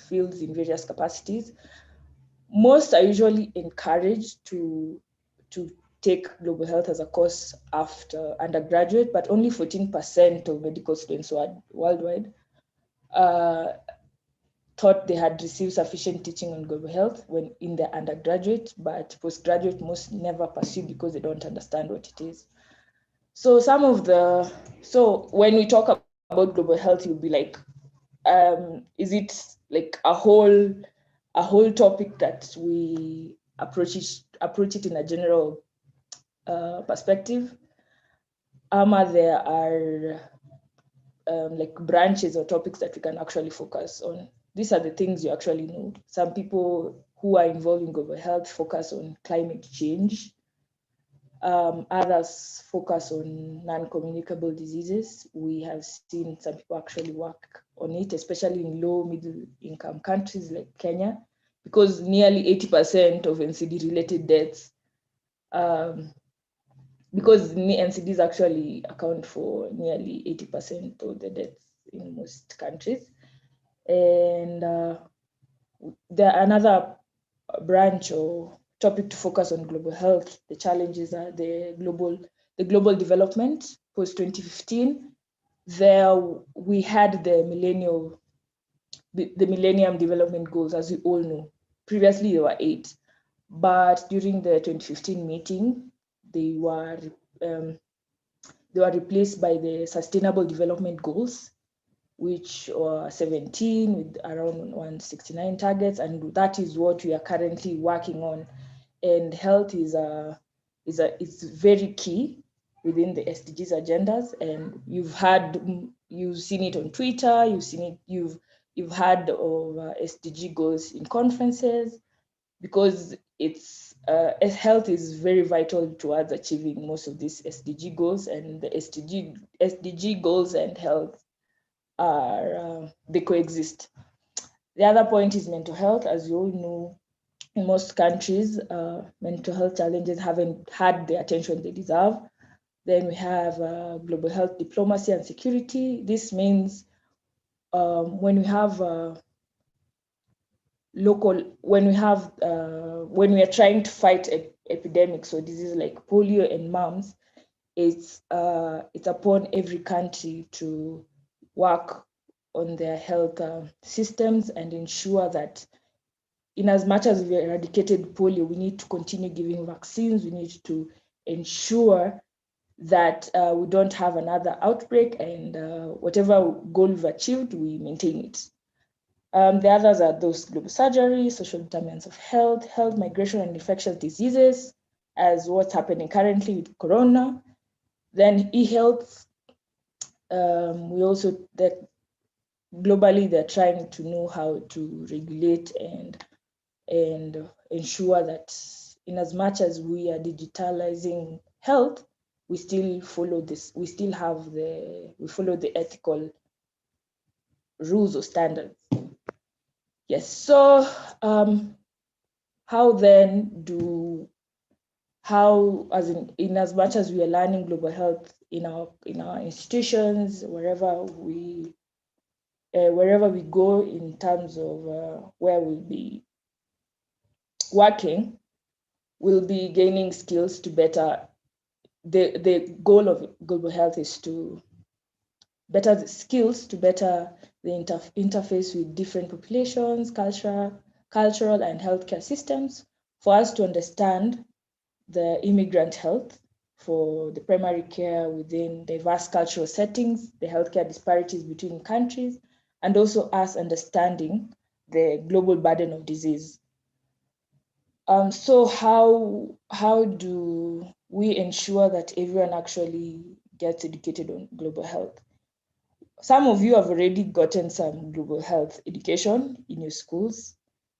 fields in various capacities. Most are usually encouraged to take global health as a course after undergraduate, but only 14% of medical students worldwide thought they had received sufficient teaching on global health when in their undergraduate, but postgraduate most never pursue because they don't understand what it is. So when we talk about global health, you'll be like, is it like a whole topic that we approach it in a general perspective? There are like branches or topics that we can actually focus on. These are the things you actually know. Some people who are involved in global health focus on climate change. Others focus on non-communicable diseases. We have seen some people actually work on it, especially in low middle income countries like Kenya, because nearly 80% of NCD related deaths, because NCDs actually account for nearly 80% of the deaths in most countries. And another branch or topic to focus on global health, the challenges are the global development post 2015. There we had the Millennium Development Goals, as we all know. Previously there were 8, but during the 2015 meeting, they were replaced by the Sustainable Development Goals, which are 17 with around 169 targets, and that is what we are currently working on. And health is very key within the SDGs agendas, and you've seen it on Twitter, you've heard of SDG goals in conferences, because health is very vital towards achieving most of these SDG goals, and the SDG goals and health they coexist. The other point is mental health. As you all know, in most countries, mental health challenges haven't had the attention they deserve. Then we have global health diplomacy and security. This means when we are trying to fight epidemics or diseases like polio and mumps, it's upon every country to work on their health systems and ensure that, in as much as we eradicated polio, we need to continue giving vaccines. We need to ensure that we don't have another outbreak, and whatever goal we've achieved, we maintain it. The others are those global surgery, social determinants of health, health migration and infectious diseases, as what's happening currently with corona. Then e-health, we also, globally, they're trying to know how to regulate and ensure that, in as much as we are digitalizing health, we still follow this. We follow the ethical rules or standards. Yes. So, in as much as we are learning global health in our institutions, wherever we go, in terms of where we'll be working, we'll be gaining skills to better. The goal of global health is to better the skills to better the interface with different populations, cultural and healthcare systems, for us to understand the immigrant health, for the primary care within diverse cultural settings, the healthcare disparities between countries, and also us understanding the global burden of disease. So how do we ensure that everyone actually gets educated on global health? Some of you have already gotten some global health education in your schools,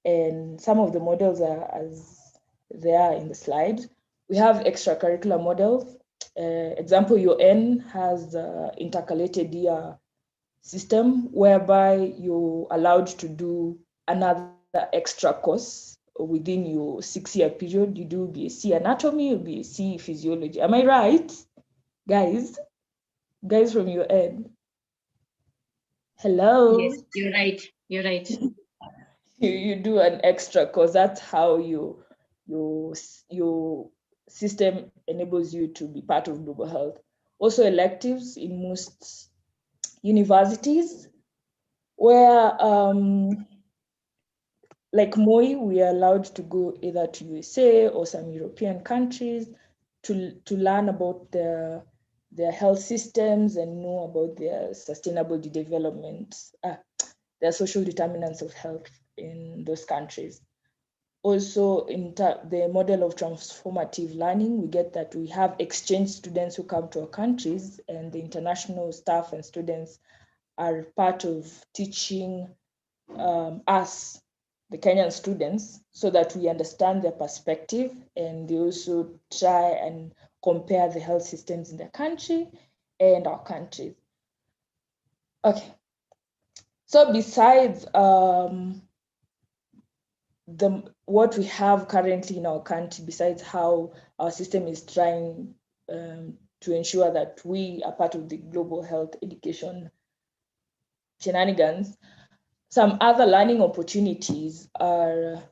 and some of the models are as they are in the slide. We have extracurricular models. Example, your N has the intercalated year system, whereby you're allowed to do another extra course within your 6-year period. You do BSc anatomy or BSc physiology. Am I right, guys? Guys from your end. Hello. Yes, you're right. You're right. You do an extra because that's how your system enables you to be part of global health. Also electives in most universities where like MOI, we are allowed to go either to USA or some European countries to learn about their health systems and know about their sustainable development, their social determinants of health in those countries. Also, in the model of transformative learning, we get that we have exchange students who come to our countries, and the international staff and students are part of teaching us, the Kenyan students, so that we understand their perspective, and they also try and compare the health systems in their country and our countries. Okay, so besides what we have currently in our country, besides how our system is trying to ensure that we are part of the global health education shenanigans, some other learning opportunities are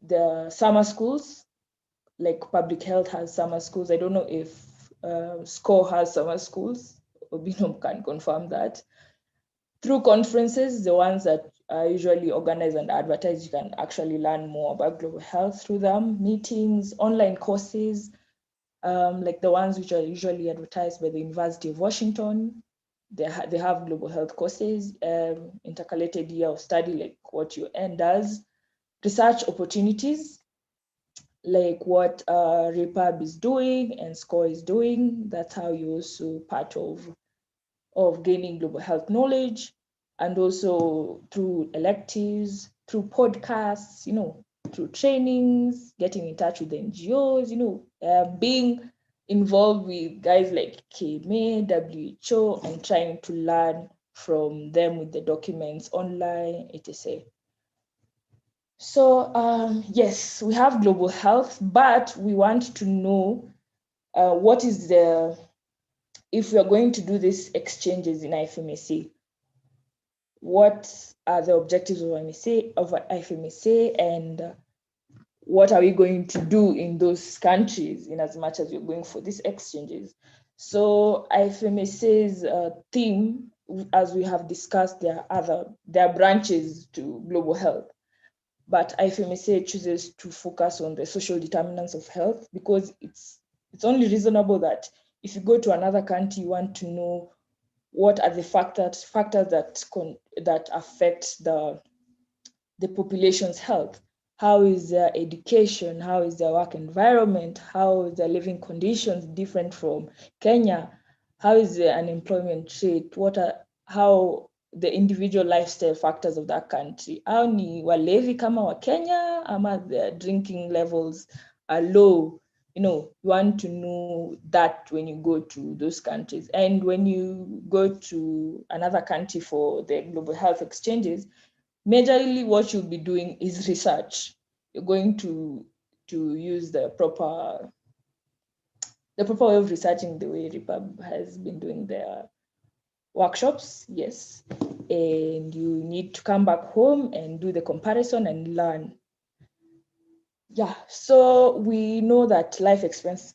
the summer schools, like public health has summer schools. I don't know if SCORE has summer schools. Obinum can confirm that. Through conferences, the ones that are usually organized and advertised, you can actually learn more about global health through them. Meetings, online courses, like the ones which are usually advertised by the University of Washington. They have global health courses, intercalated year of study, like what UN does. Research opportunities, like what REPAB is doing and SCORE is doing. That's how you're also part of gaining global health knowledge, and also through electives, through podcasts, through trainings, getting in touch with the NGOs, being involved with guys like KMA, WHO, and trying to learn from them with the documents online, etc. So yes, we have global health, but we want to know what is if we are going to do these exchanges in IFMSA, what are the objectives of IFMSA, and what are we going to do in those countries in as much as we're going for these exchanges. So IFMSA's theme, as we have discussed, there are branches to global health, but IFMSA chooses to focus on the social determinants of health because it's only reasonable that if you go to another country, you want to know what are the factors that affect the population's health. How is their education? How is their work environment? How is their living conditions different from Kenya? How is the unemployment rate? How the individual lifestyle factors of that country? How ni walevi kama wa Kenya, ama the drinking levels are low? You want to know that when you go to those countries. And when you go to another country for the global health exchanges, majorly what you'll be doing is research. You're going to use the proper way of researching, the way REPAB has been doing their workshops, yes. And you need to come back home and do the comparison and learn. Yeah, so we know that life expectancy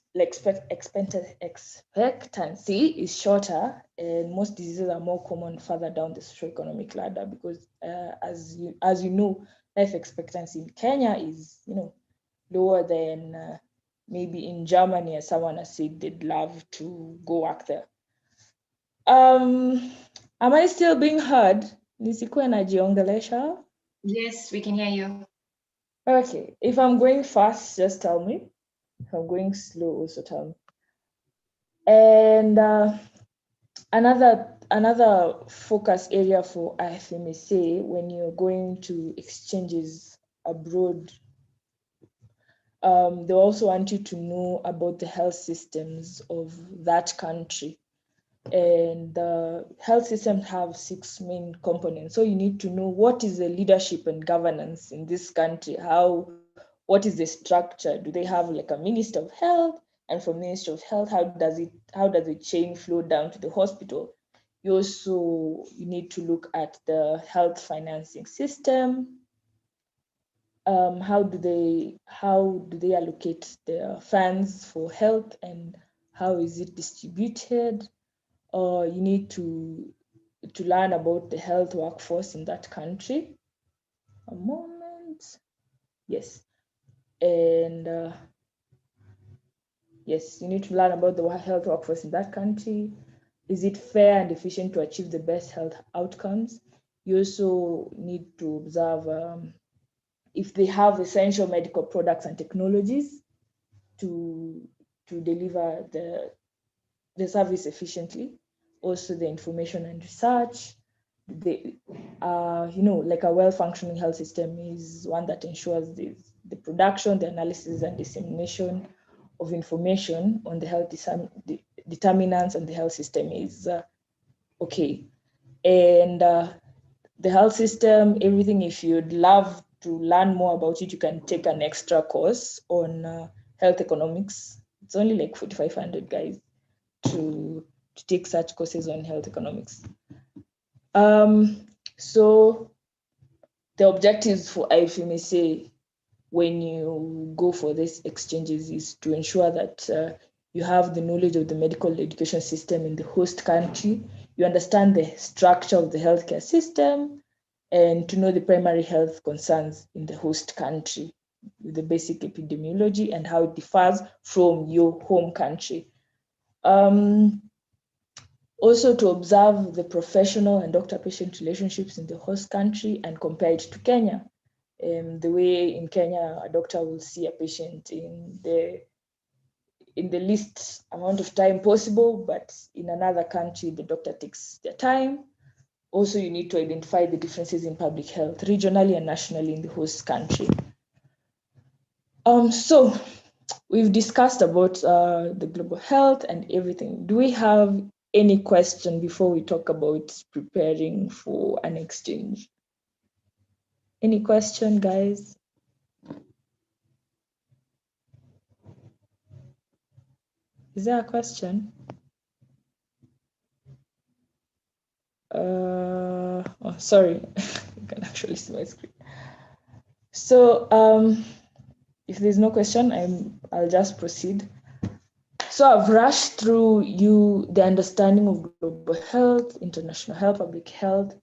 is shorter, and most diseases are more common further down the socioeconomic ladder because, as you know, life expectancy in Kenya is lower than maybe in Germany, as someone has said they'd love to go work there. Am I still being heard? Nisikuwe najiongelesha? Yes, we can hear you. Okay, if I'm going fast, just tell me. If I'm going slow, also tell me. And another focus area for IFMSA when you're going to exchanges abroad, they also want you to know about the health systems of that country. And the health systems have 6 main components. So you need to know what is the leadership and governance in this country. What is the structure? Do they have like a minister of health? And from minister of health, how does the chain flow down to the hospital? You need to look at the health financing system. How do they allocate their funds for health, and how is it distributed? Or you need to learn about the health workforce in that country. A moment. Yes. And yes, you need to learn about the health workforce in that country. Is it fair and efficient to achieve the best health outcomes? You also need to observe if they have essential medical products and technologies to deliver the service efficiently. Also, the information and research. Like a well-functioning health system is one that ensures the production, the analysis, and dissemination of information on the health determinants and the health system is okay. And the health system, everything, if you'd love to learn more about it, you can take an extra course on health economics. It's only like 4,500, guys, to take such courses on health economics. So the objectives for IFMSA when you go for these exchanges is to ensure that you have the knowledge of the medical education system in the host country, you understand the structure of the healthcare system, and to know the primary health concerns in the host country with the basic epidemiology and how it differs from your home country. Also to observe the professional and doctor-patient relationships in the host country and compare it to Kenya. The way in Kenya, a doctor will see a patient in the least amount of time possible, but in another country, the doctor takes their time. Also, you need to identify the differences in public health regionally and nationally in the host country. So we've discussed about the global health and everything. Do we have any question before we talk about preparing for an exchange? Any question, guys? Is there a question? Oh, sorry, you can actually see my screen. So if there's no question, I'll just proceed. So I've rushed through the understanding of global health, international health, public health,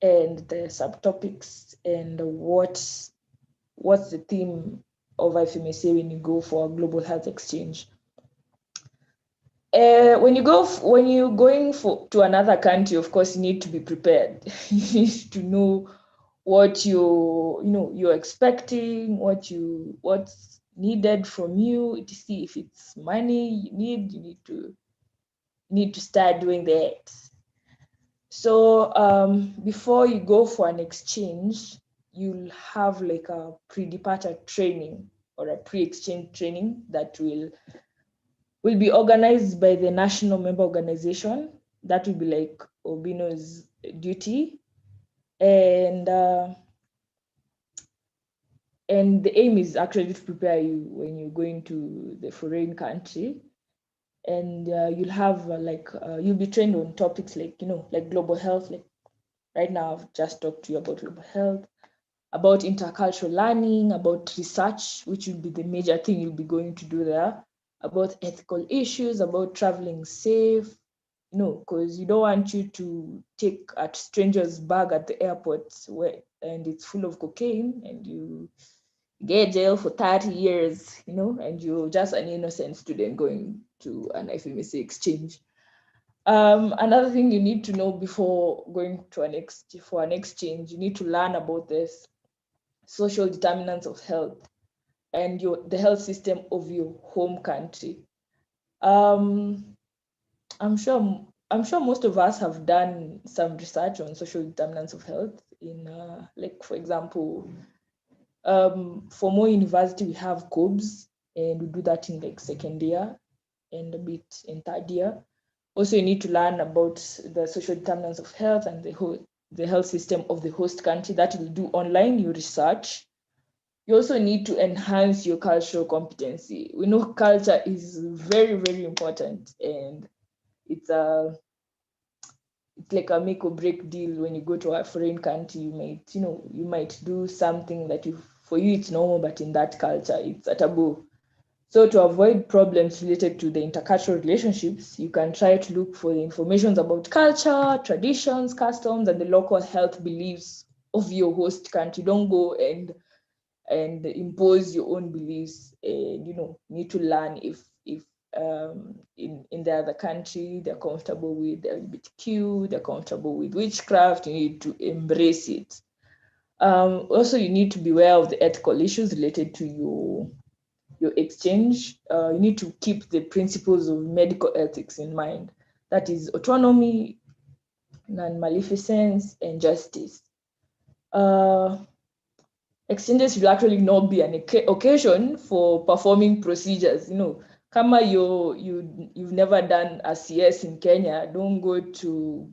and the subtopics, and what's the theme of IFMSA when you go for a global health exchange. When you're going to another country, of course, you need to be prepared. You need to know what you're expecting, what's needed from you, to see if it's money you need to start doing that. So before you go for an exchange, you'll have like a pre-departure training or a pre-exchange training that will be organized by the national member organization. That will be like Obino's duty. And the aim is actually to prepare you when you're going to the foreign country. And you'll have you'll be trained on topics like global health. Like right now, I've just talked to you about global health, about intercultural learning, about research, which will be the major thing you'll be going to do there, about ethical issues, about traveling safe, because you don't want you to take a stranger's bag at the airport and it's full of cocaine and you get jail for 30 years, and you're just an innocent student going to an IFMSA exchange. Another thing you need to know before going to an exchange, you need to learn about this social determinants of health and the health system of your home country. I'm sure most of us have done some research on social determinants of health in for example, for more university we have COBS, and we do that in like second year and a bit in third year. Also, you need to learn about the social determinants of health and the health system of the host country. That will do online, your research. You also need to enhance your cultural competency. We know culture is very, very important, and it's it's like a make or break deal. When you go to a foreign country, you might do something that for you it's normal, but in that culture it's a taboo. So to avoid problems related to the intercultural relationships, you can try to look for the information about culture, traditions, customs, and the local health beliefs of your host country. Don't go and impose your own beliefs. And you need to learn if in the other country they're comfortable with the LGBTQ, they're comfortable with witchcraft. You need to embrace it. Also, you need to be aware of the ethical issues related to your exchange. You need to keep the principles of medical ethics in mind. That is autonomy, non-maleficence, and justice. Exchanges will actually not be an occasion for performing procedures. Kama you've never done a CS in Kenya, don't go to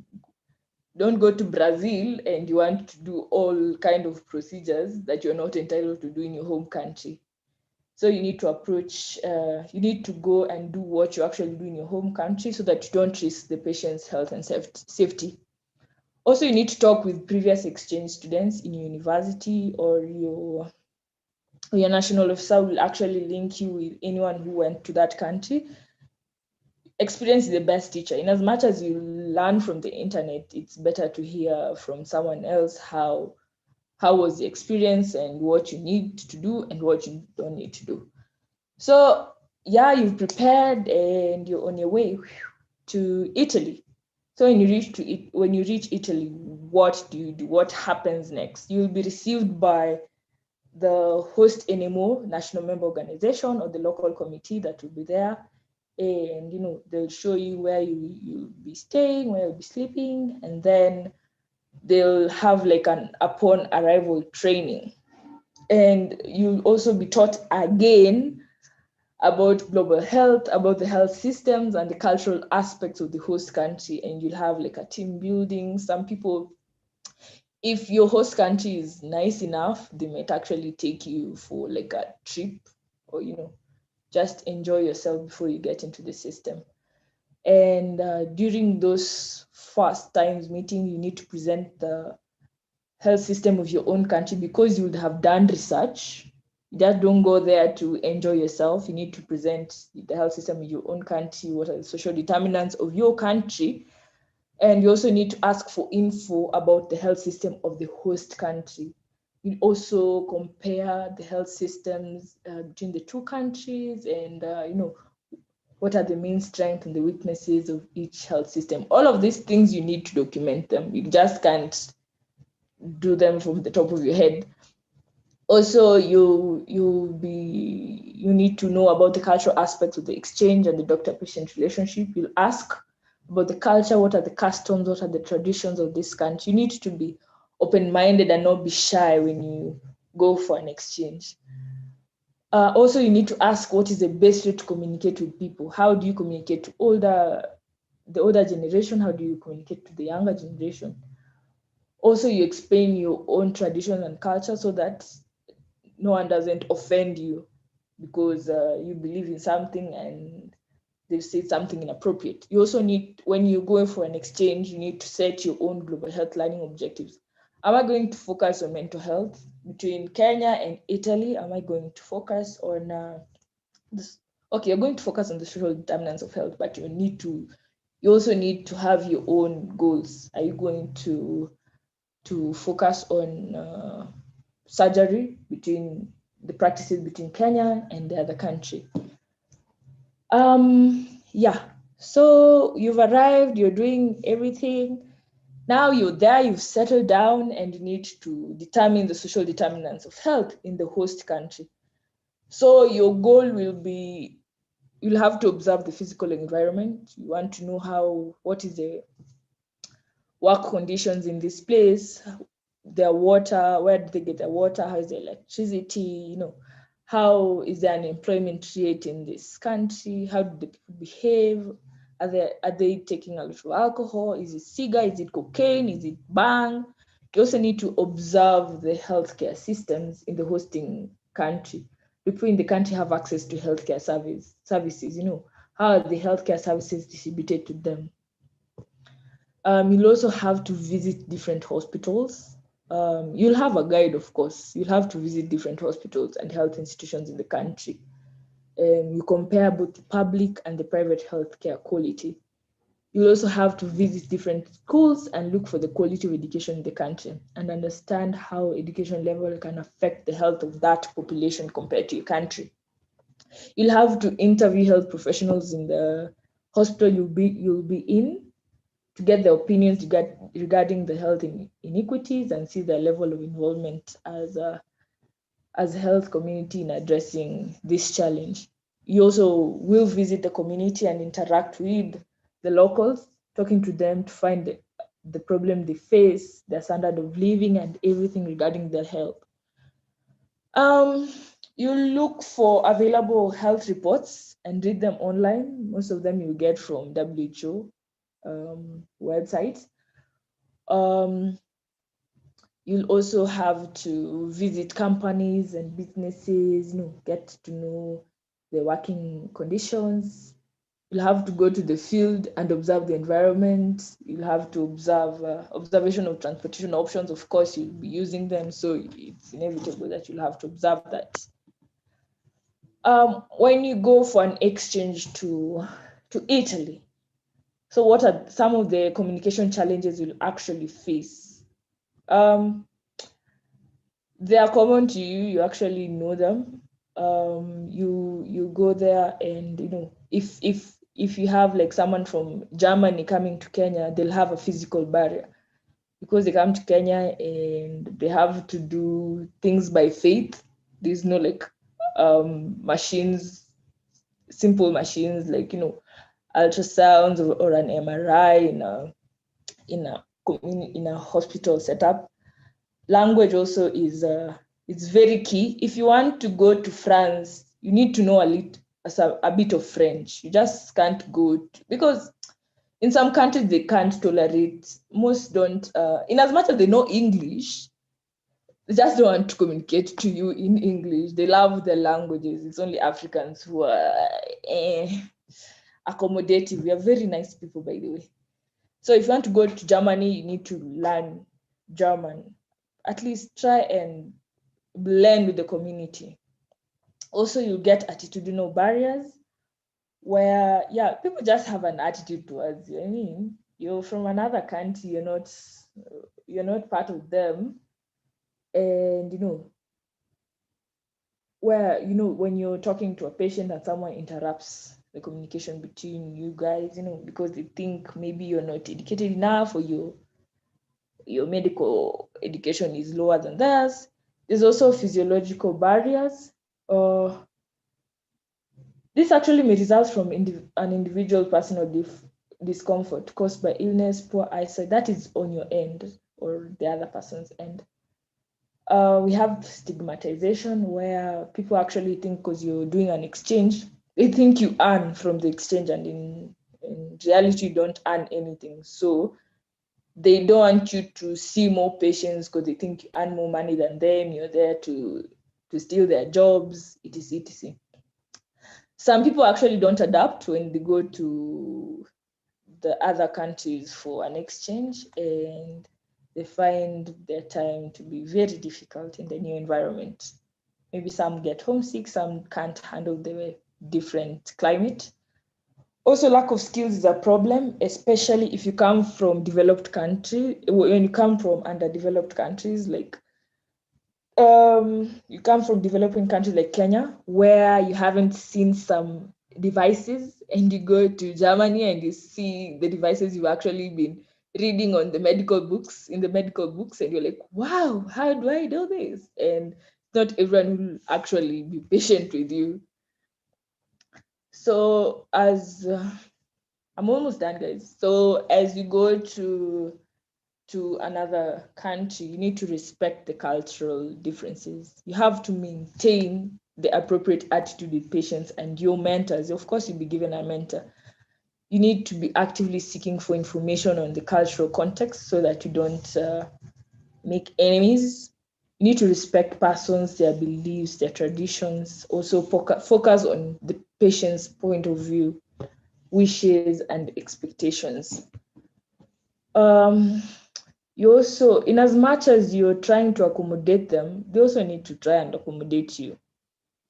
Brazil and you want to do all kind of procedures that you're not entitled to do in your home country. So you need to go and do what you actually do in your home country so that you don't risk the patient's health and safety. Also, you need to talk with previous exchange students in your university, or your national officer will actually link you with anyone who went to that country. Experience is the best teacher. In as much as you learn from the internet, it's better to hear from someone else how was the experience and what you need to do and what you don't need to do. So yeah, you've prepared and you're on your way to Italy. So when you reach Italy, what do you do? What happens next? You'll be received by the host NMO, national member organization, or the local committee that will be there. And they'll show you where you'll be staying, where you'll be sleeping, and then they'll have like an upon arrival training. And you'll also be taught again about global health, about the health systems and the cultural aspects of the host country. And you'll have like a team building. Some people, if your host country is nice enough, they might actually take you for like a trip, or just enjoy yourself before you get into the system. And during those first times meeting, you need to present the health system of your own country, because you would have done research. You just don't go there to enjoy yourself. You need to present the health system of your own country. What are the social determinants of your country? And you also need to ask for info about the health system of the host country. You also compare the health systems between the two countries, and what are the main strengths and the weaknesses of each health system. All of these things, you need to document them. You just can't do them from the top of your head. Also, you need to know about the cultural aspects of the exchange and the doctor-patient relationship. You'll ask about the culture, what are the customs, what are the traditions of this country. You need to be open-minded and not be shy when you go for an exchange. Also, you need to ask what is the best way to communicate with people. How do you communicate to the older generation? How do you communicate to the younger generation? Also, you explain your own tradition and culture so that no one doesn't offend you because you believe in something and they've said something inappropriate. You also need, when you go for an exchange, you need to set your own global health learning objectives. Am I going to focus on mental health between Kenya and Italy? Am I going to focus on this? Okay, you're going to focus on the social determinants of health, but you also need to have your own goals. Are you going to focus on surgery between the practices between Kenya and the other country? Yeah, so you've arrived, you're doing everything. Now you're there, you've settled down, and you need to determine the social determinants of health in the host country. So your goal will be, you'll have to observe the physical environment. You want to know what is the work conditions in this place, their water, where do they get their water, how is the electricity, how is the unemployment rate in this country, how do the people behave, are they taking a lot of alcohol, is it cigar, is it cocaine, is it bang? You also need to observe the healthcare systems in the hosting country. People in the country have access to healthcare services, how are the healthcare services distributed to them? You'll also have to visit different hospitals. You'll have a guide, of course. You'll have to visit different hospitals and health institutions in the country. You compare both the public and the private healthcare quality. You'll also have to visit different schools and look for the quality of education in the country and understand how education level can affect the health of that population compared to your country. You'll have to interview health professionals in the hospital you'll be in to get their opinions regarding the health inequities and see their level of involvement as a health community in addressing this challenge. You also will visit the community and interact with the locals, talking to them to find the problem they face, their standard of living, and everything regarding their health. You look for available health reports and read them online. Most of them you get from WHO websites. You'll also have to visit companies and businesses, get to know the working conditions. You'll have to go to the field and observe the environment. You'll have to observe observation of transportation options. Of course, you'll be using them, so it's inevitable that you'll have to observe that. When you go for an exchange to Italy, so what are some of the communication challenges you'll actually face? They are common to you. You actually know them. You go there, and if you have like someone from Germany coming to Kenya, they'll have a physical barrier because they come to Kenya and they have to do things by faith. There's no like machines, simple machines like ultrasounds or an MRI in a hospital setup. Language also is it's very key. If you want to go to France, you need to know a bit of French. You just can't go because in some countries they can't tolerate. Most don't. In as much as they know English, they just don't want to communicate to you in English. They love their languages. It's only Africans who are accommodative. We are very nice people, by the way. So if you want to go to Germany, you need to learn German. At least try and blend with the community. Also, you get attitudinal barriers where, people just have an attitude towards you. I mean, you're from another country, you're not part of them. And, where, when you're talking to a patient and someone interrupts the communication between you guys, because they think maybe you're not educated enough or your medical education is lower than theirs. There's also physiological barriers. This actually may result from an individual personal discomfort caused by illness, poor eyesight. That is on your end or the other person's end. We have stigmatization where people actually think because you're doing an exchange, they think you earn from the exchange, and in reality, you don't earn anything. So they don't want you to see more patients because they think you earn more money than them. You're there to steal their jobs, etc., etc. Some people actually don't adapt when they go to the other countries for an exchange, and they find their time to be very difficult in the new environment. Maybe some get homesick, some can't handle the different climate. Also, lack of skills is a problem, especially if you come from developed country. When you come from underdeveloped countries, like you come from developing countries like Kenya, where you haven't seen some devices, and you go to Germany and you see the devices you've actually been reading on the medical books, and you're like, wow, how do I do this? And not everyone will actually be patient with you. So as I'm almost done, guys. So as you go to another country, you need to respect the cultural differences. You have to maintain the appropriate attitude with patients and your mentors. Of course, you'll be given a mentor. You need to be actively seeking for information on the cultural context so that you don't make enemies. You need to respect persons, their beliefs, their traditions. Also focus on the patient's point of view, wishes, and expectations. You also, in as much as you're trying to accommodate them, they also need to try and accommodate you.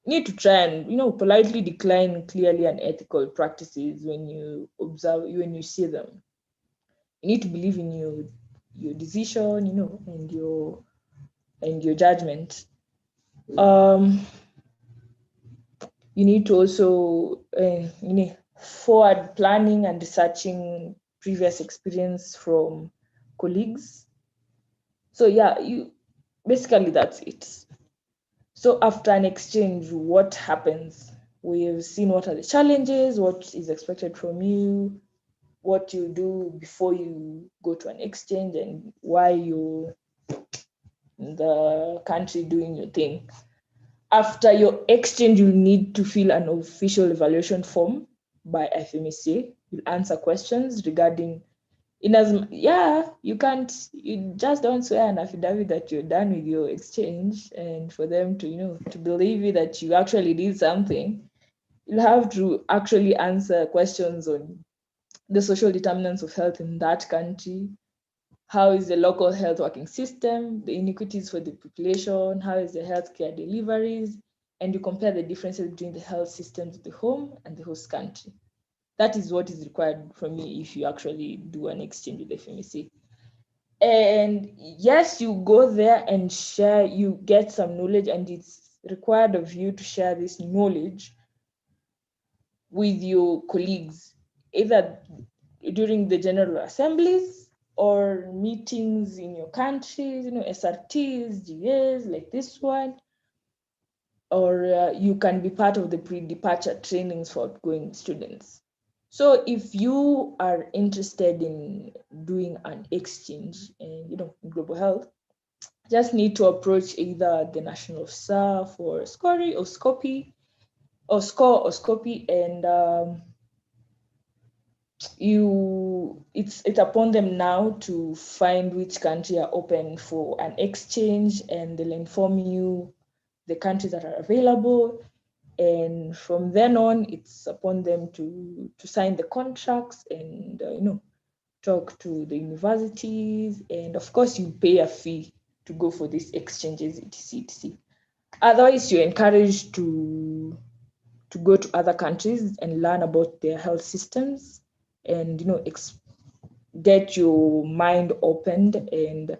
You need to try and, politely decline clearly unethical practices when you observe, when you see them. You need to believe in your decision, and your judgment. You need to also, forward planning and researching previous experience from colleagues. So yeah, basically that's it. So after an exchange, what happens? We've seen what are the challenges, what is expected from you, what you do before you go to an exchange, and why you're in the country doing your thing. After your exchange, you'll need to fill an official evaluation form by IFMSA. You'll answer questions regarding you just don't swear an affidavit that you're done with your exchange, and for them to believe you that you actually did something. You'll have to actually answer questions on the social determinants of health in that country. How is the local health working system, the inequities for the population, how is the healthcare deliveries, and you compare the differences between the health systems of the home and the host country. That is what is required from you if you actually do an exchange with the FMEC. And yes, you go there and share, you get some knowledge, and it's required of you to share this knowledge with your colleagues, either during the general assemblies or meetings in your countries, SRTs, GAs like this one, or you can be part of the pre-departure trainings for outgoing students. So if you are interested in doing an exchange in global health, just need to approach either the national officer for SCORI or SCOPI or SCORE or SCOPI, and it's upon them now to find which country are open for an exchange, and they'll inform you the countries that are available. And from then on, it's upon them to sign the contracts and talk to the universities, and of course you pay a fee to go for these exchanges, etc. Otherwise, you're encouraged to go to other countries and learn about their health systems, and get your mind opened, and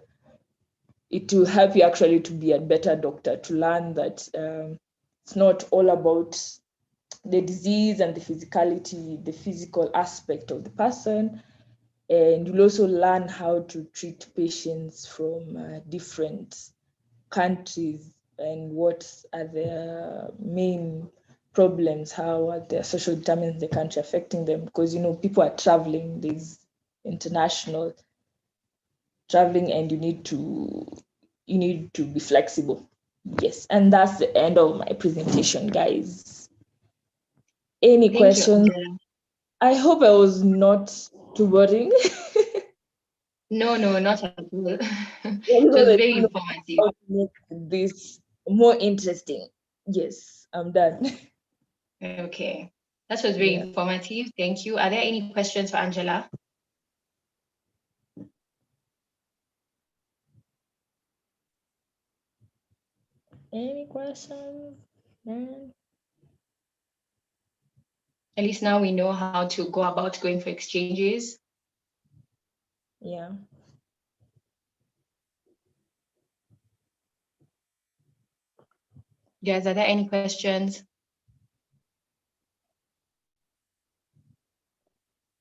it will help you actually to be a better doctor, to learn that it's not all about the disease and the physicality, the physical aspect of the person. And you'll also learn how to treat patients from different countries, and what are their main problems, how are their social determinants in the country affecting them, because people are traveling, there's international traveling, and you need to be flexible. Yes, and that's the end of my presentation, guys. Any Thank you, questions? Angela. I hope I was not too boring. No, not at all. It So was that very you know informative. how to make this more interesting. Yes, I'm done. Okay. That was very Yeah. informative. Thank you. Are there any questions for Angela? Any questions? At least now we know how to go about going for exchanges. Yeah. Guys, are there any questions?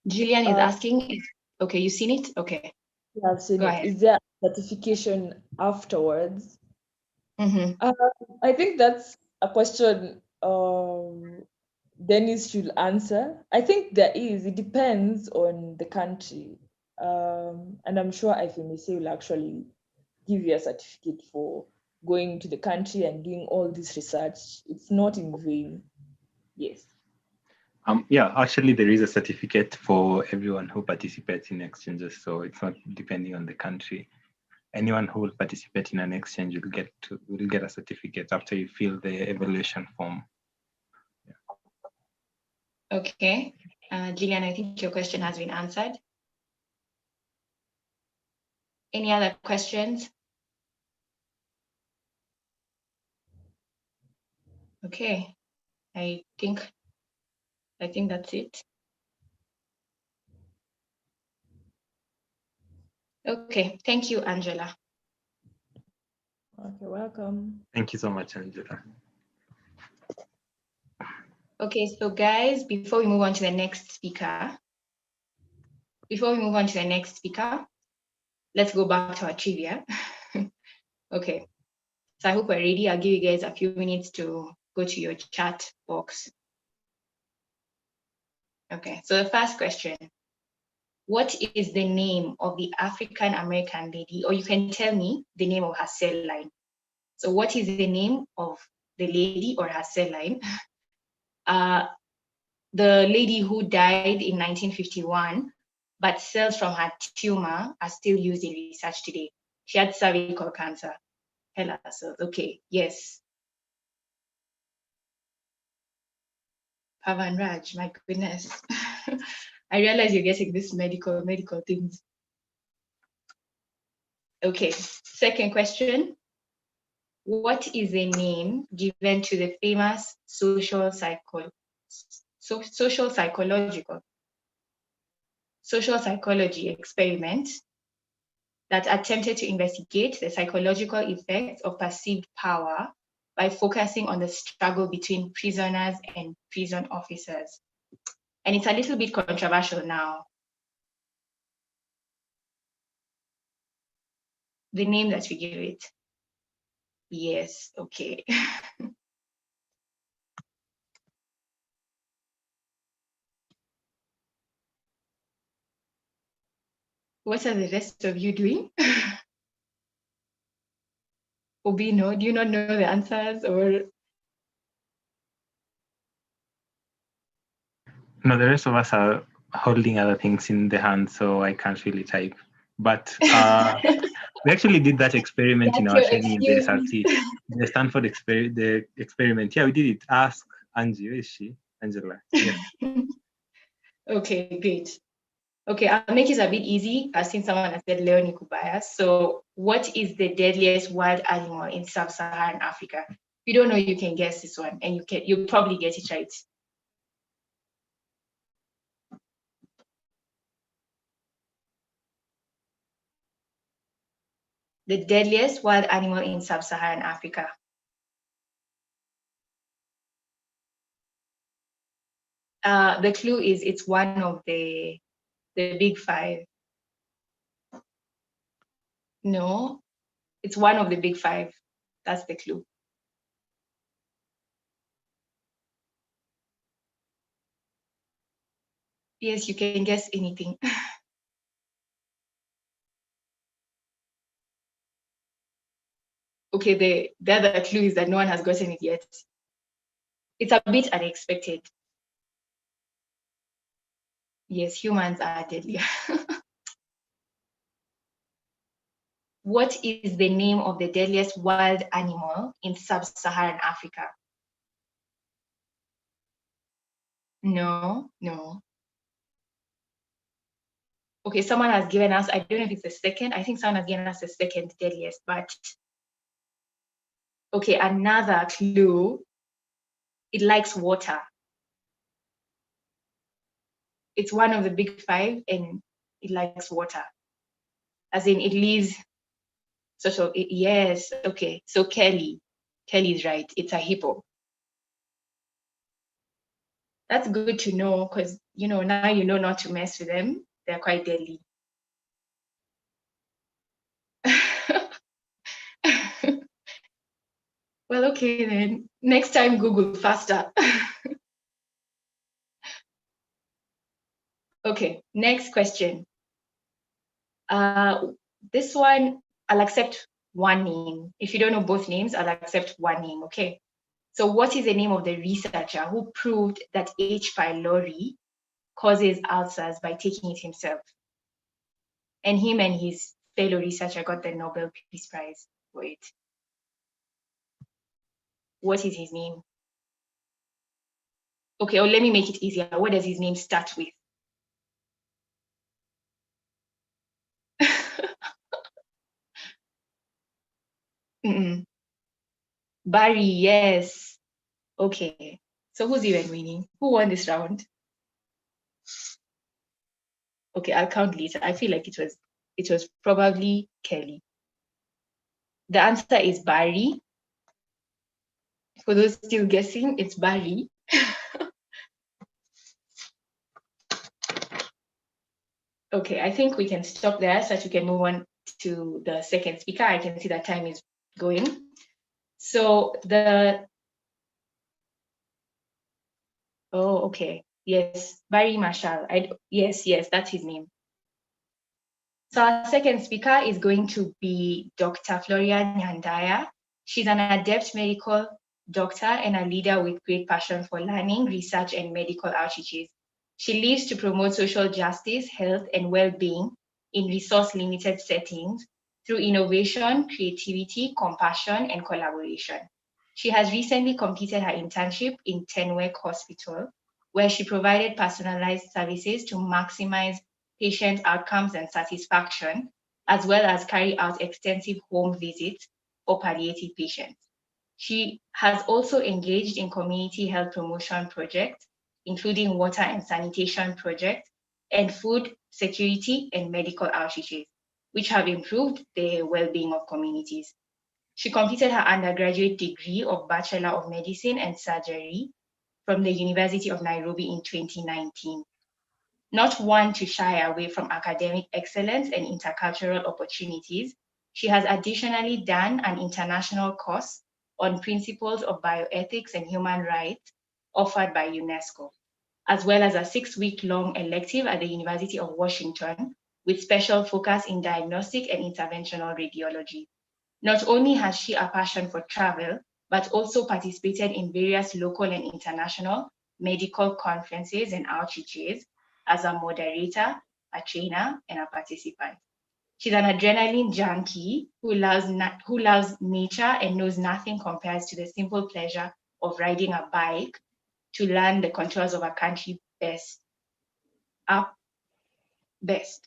Jillian is asking. Okay, you've seen it? Okay. Yeah, I've seen Go it. ahead. Is there certification afterwards? Mm-hmm. I think that's a question Dennis should answer. I think there is. It depends on the country. And I'm sure IFMSA will actually give you a certificate for going to the country and doing all this research. It's not in vain. Yes. Yeah, actually, there is a certificate for everyone who participates in exchanges. So it's not depending on the country. Anyone who will participate in an exchange will get a certificate after you fill the evaluation form. Okay. Jillian, I think your question has been answered. Any other questions? Okay, I think that's it. Okay, thank you, Angela. Okay, welcome. Thank you so much, Angela. Okay, so guys, before we move on to the next speaker, let's go back to our trivia. Okay, so I hope we're ready. I'll give you guys a few minutes to go to your chat box. Okay, so the first question, what is the name of the African American lady, or you can tell me the name of her cell line. So what is the name of the lady or her cell line? The lady who died in 1951, but cells from her tumor are still used in research today. She had cervical cancer. Hella cells. Okay, yes. Pavan Raj, my goodness. I realize you're getting this medical things. Okay, second question. What is the name given to the famous social psychology experiment that attempted to investigate the psychological effects of perceived power by focusing on the struggle between prisoners and prison officers? And it's a little bit controversial now. The name that we give it. Yes, okay. What are the rest of you doing? Obino, do you not know the answers, or? No, the rest of us are holding other things in the hand, so I can't really type. But we actually did that experiment in our training in the SRT, the Stanford experiment. Yeah, we did it. Ask Angie. Where is she? Angela. Yes. Okay, great. Okay, I'll make it a bit easy, since someone has said Leonie Kubayas. So what is the deadliest wild animal in sub-Saharan Africa? If you don't know, you can guess this one, and you'll probably get it right. The deadliest wild animal in sub-Saharan Africa. The clue is it's one of the big five. No, it's one of the big five. That's the clue. Yes, you can guess anything. Okay, the other clue is that no one has gotten it yet. It's a bit unexpected. Yes, humans are deadly. What is the name of the deadliest wild animal in sub-Saharan Africa? No. Okay, someone has given us, I don't know if it's the second, I think someone has given us the second deadliest, but okay, another clue, it likes water. It's one of the big five and it likes water. As in it lives sort of, yes, okay. So Kelly's right, it's a hippo. That's good to know, because now you know not to mess with them. They're quite deadly. Well, okay then. Next time, Google faster. Okay, next question. This one, I'll accept one name. If you don't know both names, I'll accept one name, okay? So what is the name of the researcher who proved that H. pylori causes ulcers by taking it himself? And him and his fellow researcher got the Nobel Peace Prize for it. What is his name? Okay, let me make it easier. What does his name start with? Barry, yes. Okay. So who's even winning? Who won this round? Okay, I'll count later. I feel like it was probably Kelly. The answer is Barry. For those still guessing, it's Barry. Okay, I think we can stop there so that we can move on to the second speaker. I can see that time is going. So oh, okay. Yes, Barry Marshall. Yes, that's his name. So our second speaker is going to be Dr. Floria Nyandaya. She's an adept medical doctor and a leader with great passion for learning, research, and medical outreaches. She lives to promote social justice, health, and well-being in resource-limited settings through innovation, creativity, compassion, and collaboration. She has recently completed her internship in Tenwek Hospital, where she provided personalized services to maximize patient outcomes and satisfaction, as well as carry out extensive home visits for palliative patients. She has also engaged in community health promotion projects, including water and sanitation projects, and food security and medical outreaches, which have improved the well-being of communities. She completed her undergraduate degree of Bachelor of Medicine and Surgery from the University of Nairobi in 2019. Not one to shy away from academic excellence and intercultural opportunities, she has additionally done an international course on principles of bioethics and human rights offered by UNESCO, as well as a 6-week-long elective at the University of Washington with special focus in diagnostic and interventional radiology. Not only has she a passion for travel, but also participated in various local and international medical conferences and outreaches as a moderator, a trainer, and a participant. She's an adrenaline junkie who loves nature and knows nothing compares to the simple pleasure of riding a bike to learn the contours of a country best.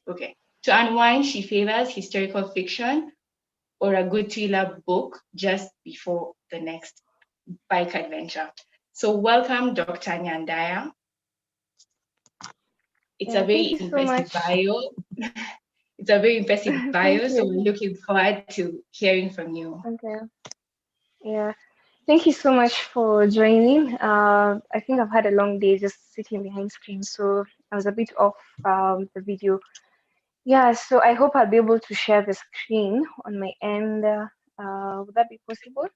Okay. To unwind, she favors historical fiction or a good thriller book just before the next bike adventure. So welcome, Dr. Nyandaya. It's a very impressive bio. It's a very impressive bio, so we're looking forward to hearing from you. Okay. Yeah. Thank you so much for joining. I think I've had a long day just sitting behind screen, so I was a bit off the video. Yeah, so I hope I'll be able to share the screen on my end. Would that be possible?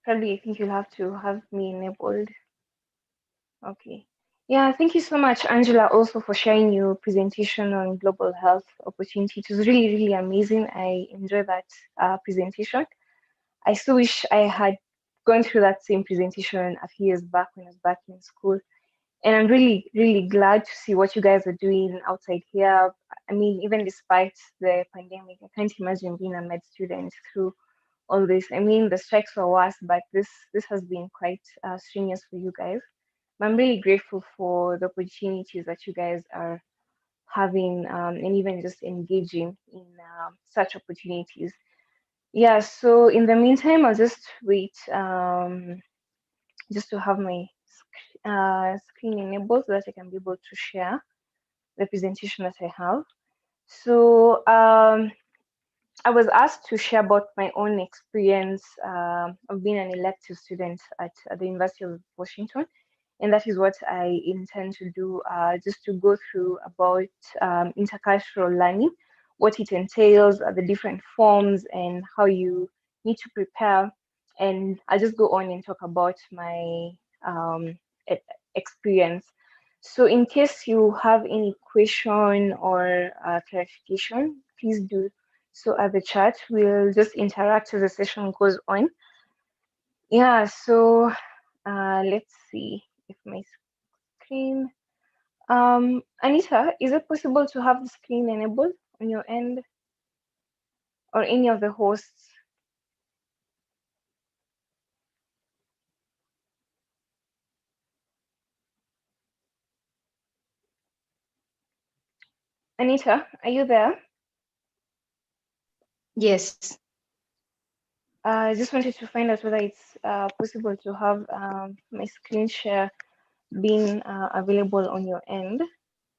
Probably, I think you'll have to have me enabled. Okay. Yeah, thank you so much, Angela, also for sharing your presentation on global health opportunity. It was really, really amazing. I enjoyed that presentation. I so wish I had gone through that same presentation a few years back when I was back in school. And I'm really, really glad to see what you guys are doing outside here. I mean, even despite the pandemic, I can't imagine being a med student through all this. I mean, the strikes were worse, but this has been quite strenuous for you guys. I'm really grateful for the opportunities that you guys are having and even just engaging in such opportunities. Yeah, so in the meantime, I'll just wait just to have my screen enabled so that I can be able to share the presentation that I have. So I was asked to share about my own experience of being an elective student at the University of Washington. And that is what I intend to do, just to go through about intercultural learning, what it entails, the different forms, and how you need to prepare. And I'll just go on and talk about my experience. So in case you have any question or clarification, please do so at the chat. We'll just interact as the session goes on. Yeah, so let's see if my screen. Anita, is it possible to have the screen enabled on your end or any of the hosts? Anita, are you there? Yes. I just wanted to find out whether it's possible to have my screen share being available on your end,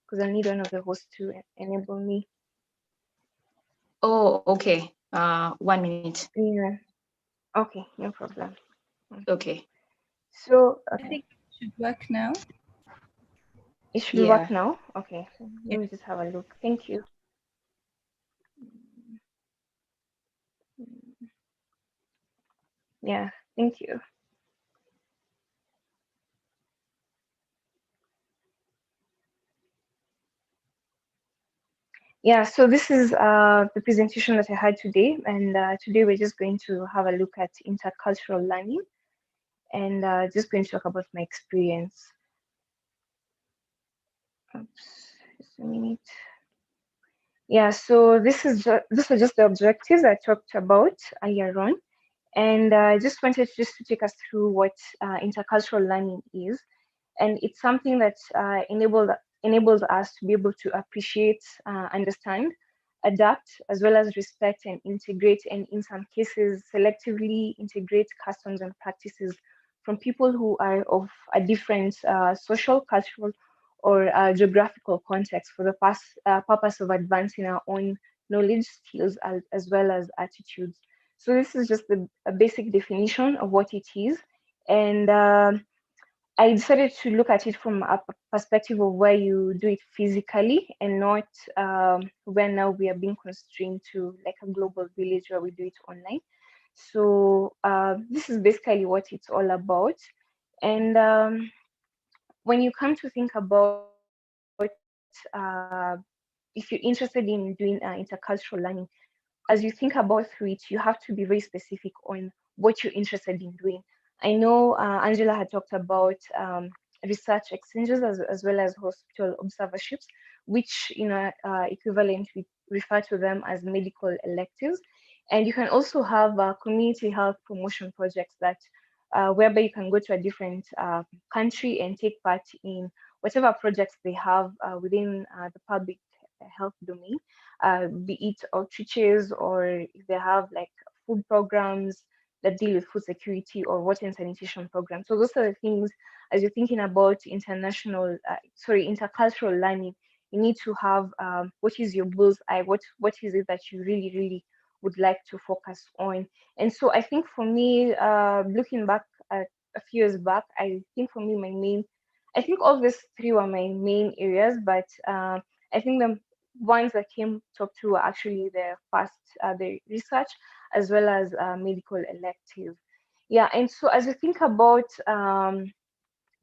because I need one of the hosts to enable me. Oh, okay. 1 minute. Yeah. Okay, no problem. Okay. So I think it should work now. it should Yeah. work now. Okay, let me just have a look. Thank you. Yeah, thank you. Yeah, so this is the presentation that I had today, and today we're just going to have a look at intercultural learning, and just going to talk about my experience. Oops, just a minute. Yeah, so this are just the objectives I talked about earlier on, and I just wanted just to take us through what intercultural learning is. And it's something that enables us to be able to appreciate, understand, adapt, as well as respect and integrate, and in some cases selectively integrate customs and practices from people who are of a different social, cultural, or geographical context for the purpose of advancing our own knowledge, skills, as well as attitudes. So this is just a basic definition of what it is, and I decided to look at it from a perspective of where you do it physically and not where now we are being constrained to like a global village where we do it online. So this is basically what it's all about. And when you come to think about if you're interested in doing intercultural learning, as you think about through it, you have to be very specific on what you're interested in doing. I know Angela had talked about research exchanges as well as hospital observerships, which in a equivalent we refer to them as medical electives. And you can also have community health promotion projects that whereby you can go to a different country and take part in whatever projects they have within the public health domain, be it outreaches or if they have like food programs that deal with food security or water and sanitation programs. So those are the things as you're thinking about intercultural learning, you need to have what is your bullseye, what is it that you really, really would like to focus on. And so I think for me, looking back at a few years back, I think for me, I think all these three were my main areas, but I think the ones that came top two were actually the research as well as medical elective. Yeah, and so as you think about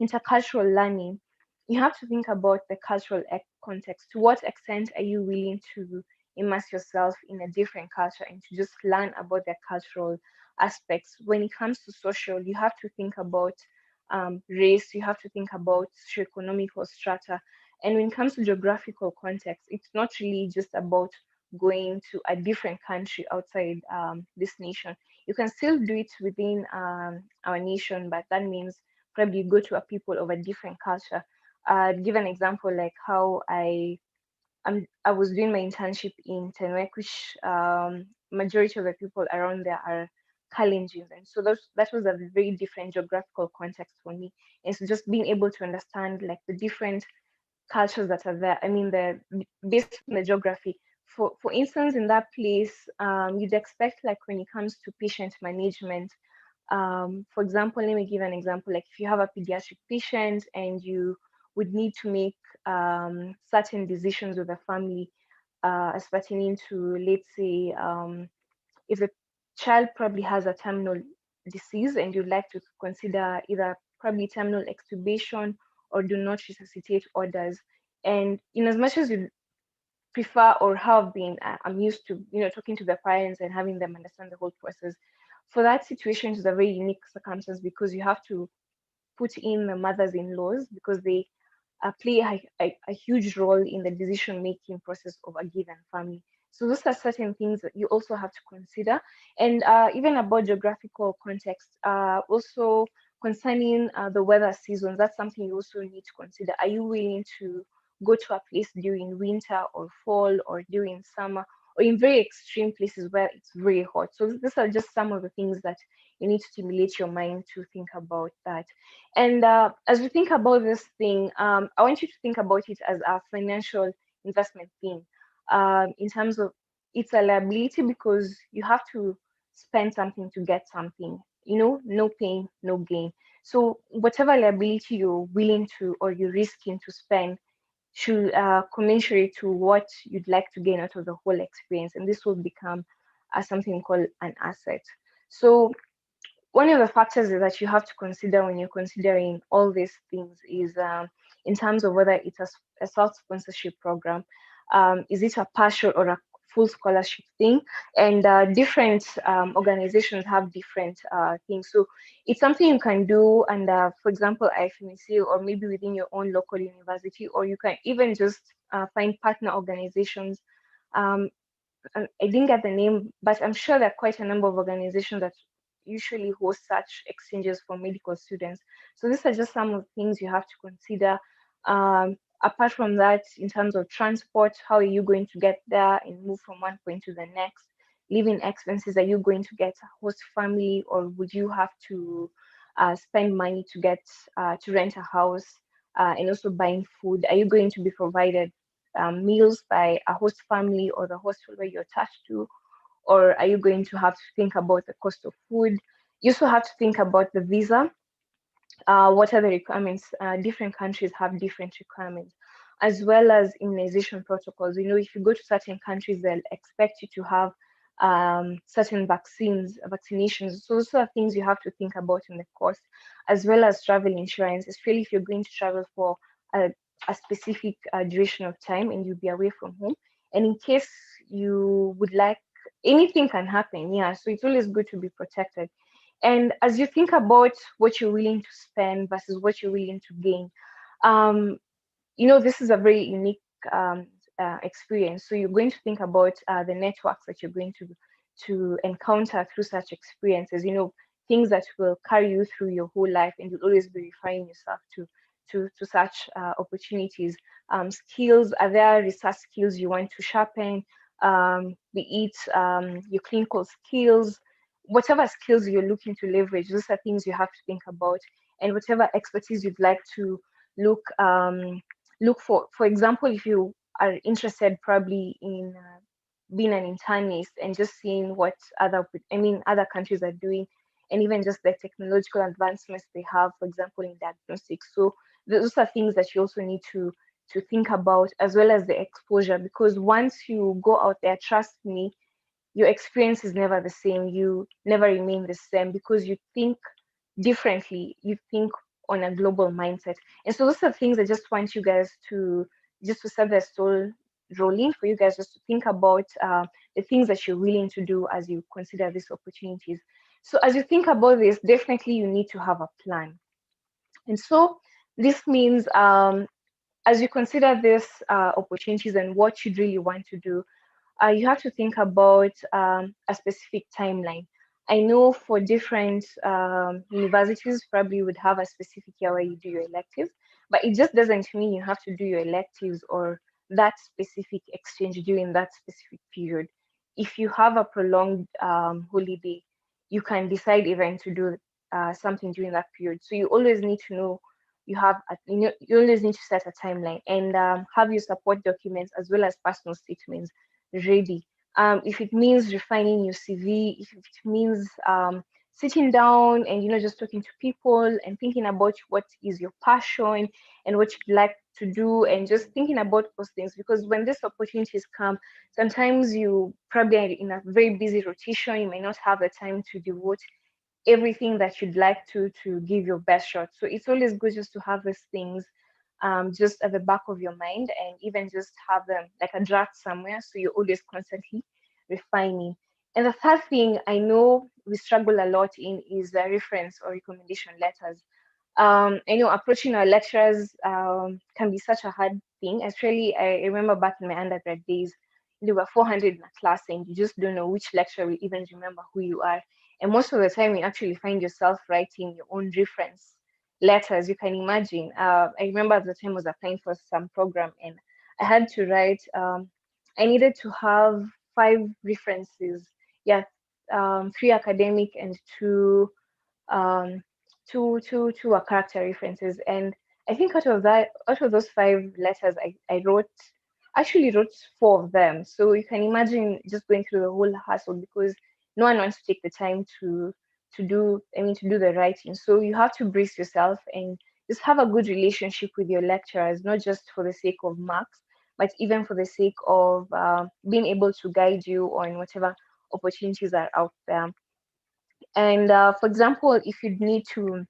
intercultural learning, you have to think about the cultural context. To what extent are you willing to immerse yourself in a different culture and to just learn about their cultural aspects? When it comes to social, you have to think about race, you have to think about socioeconomic strata. And when it comes to geographical context, it's not really just about going to a different country outside this nation. You can still do it within our nation, but that means probably go to a people of a different culture. Give an example like how I was doing my internship in Tenwek, which majority of the people around there are Kalenjins, and so that was a very different geographical context for me. And so just being able to understand like the different cultures that are there. I mean, based on the geography. For instance, in that place, you'd expect like when it comes to patient management, for example, let me give an example. Like if you have a pediatric patient and you would need to make certain decisions with the family as pertaining to, let's say, if the child probably has a terminal disease and you'd like to consider either probably terminal extubation or do not resuscitate orders. And in as much as you prefer or have been, I'm used to, talking to the parents and having them understand the whole process. For that situation, it's a very unique circumstance because you have to put in the mothers-in-laws because they play a huge role in the decision-making process of a given family. So those are certain things that you also have to consider. And even about geographical context, also concerning the weather seasons, that's something you also need to consider. Are you willing to go to a place during winter or fall or during summer, or in very extreme places where it's very hot. So these are just some of the things that you need to stimulate your mind to think about that. And as we think about this thing, I want you to think about it as a financial investment thing, in terms of it's a liability because you have to spend something to get something, no pain, no gain. So whatever liability you're willing to or you're risking to spend should commensurate to what you'd like to gain out of the whole experience. And this will become something called an asset. So one of the factors that you have to consider when you're considering all these things is in terms of whether it's a self-sponsorship program, is it a partial or a full scholarship thing? And different organizations have different things. So it's something you can do under, for example, IFMSA, or maybe within your own local university, or you can even just find partner organizations. I didn't get the name, but I'm sure there are quite a number of organizations that usually host such exchanges for medical students. So these are just some of the things you have to consider. Apart from that, in terms of transport, how are you going to get there and move from one point to the next? Living expenses, are you going to get a host family, or would you have to spend money to get to rent a house, and also buying food? Are you going to be provided meals by a host family or the hostel where you're attached to? Or are you going to have to think about the cost of food? You also have to think about the visa. What are the requirements? Different countries have different requirements, as well as immunization protocols. If you go to certain countries, they'll expect you to have certain vaccinations. So those are things you have to think about in the cost, as well as travel insurance, especially if you're going to travel for a specific duration of time and you'll be away from home. And in case you would like, anything can happen, yeah. So it's always good to be protected. And as you think about what you're willing to spend versus what you're willing to gain, this is a very unique experience. So you're going to think about the networks that you're going to encounter through such experiences. Things that will carry you through your whole life, and you'll always be referring yourself to such opportunities. Skills, are there research skills you want to sharpen? Be it your clinical skills, whatever skills you're looking to leverage, those are things you have to think about. And whatever expertise you'd like to look for. For example, if you are interested probably in being an internist and just seeing what other countries are doing, and even just the technological advancements they have, for example, in diagnostics. So those are things that you also need to think about, as well as the exposure, because once you go out there, trust me, your experience is never the same. You never remain the same because you think differently. You think on a global mindset. And so those are things I just want you guys to set the stall rolling for you guys, just to think about the things that you're willing to do as you consider these opportunities. So as you think about this, definitely you need to have a plan. And so this means as you consider these opportunities and what you really want to do, you have to think about a specific timeline. I know for different universities, probably you would have a specific year where you do your electives, but it just doesn't mean you have to do your electives or that specific exchange during that specific period. If you have a prolonged holiday, you can decide even to do something during that period. So you always need to know you always need to set a timeline and have your support documents as well as personal statements ready. If it means refining your CV, if it means sitting down and just talking to people and thinking about what is your passion and what you'd like to do, and just thinking about those things, because when these opportunities come, sometimes you probably are in a very busy rotation, you may not have the time to devote everything that you'd like to give your best shot. So it's always good just to have these things just at the back of your mind, and even just have them like a draft somewhere, so you're always constantly refining. And the third thing I know we struggle a lot in is the reference or recommendation letters. I know approaching our lecturers can be such a hard thing. Actually, I remember back in my undergrad days, there were 400 in a class and you just don't know which lecturer will even remember who you are. And most of the time you actually find yourself writing your own reference letters. You can imagine. I remember at the time I was applying for some program and I had to write, I needed to have 5 references. Yeah, 3 academic and 2 um, two are character references. And I think out of those 5 letters, I actually wrote 4 of them. So you can imagine just going through the whole hassle, because no one wants to take the time to do the writing. So you have to brace yourself and just have a good relationship with your lecturers, not just for the sake of marks, but even for the sake of being able to guide you on whatever opportunities are out there. And for example, if you need to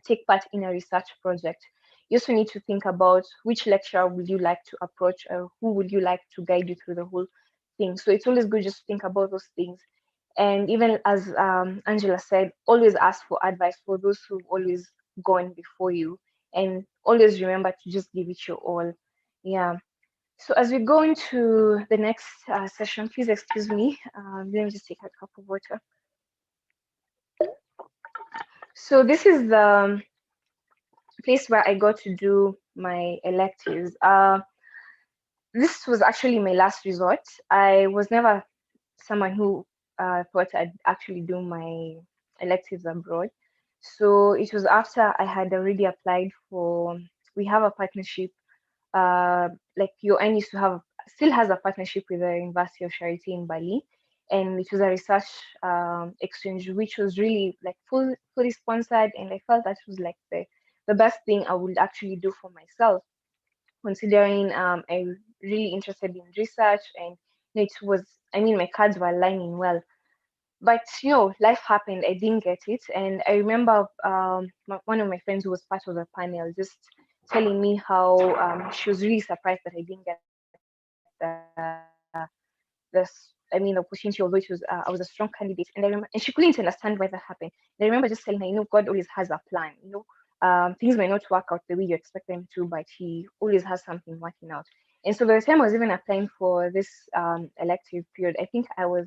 take part in a research project, you also need to think about which lecturer would you like to approach, or who would you like to guide you through the whole thing. So it's always good just to think about those things. And even as Angela said, always ask for advice for those who've always gone before you, and always remember to just give it your all. Yeah. So as we go into the next session, please excuse me. Let me just take a cup of water. So this is the place where I got to do my electives. This was actually my last resort. I was never someone who thought I'd actually do my electives abroad. So it was after I had already applied for, we have a partnership, like UN used to have, still has a partnership with the University of Charité in Bali. And it was a research exchange, which was really like fully sponsored. And I felt that was like the best thing I would actually do for myself, considering I'm really interested in research, and it was, I mean, my cards were lining well. But life happened. I didn't get it, and I remember one of my friends who was part of the panel just telling me how she was really surprised that I didn't get the opportunity, although it was I was a strong candidate. And I remember, and she couldn't understand why that happened. And I remember just telling her, God always has a plan. Things may not work out the way you expect them to, but He always has something working out. And so by the time I was even applying for this elective period, I think I was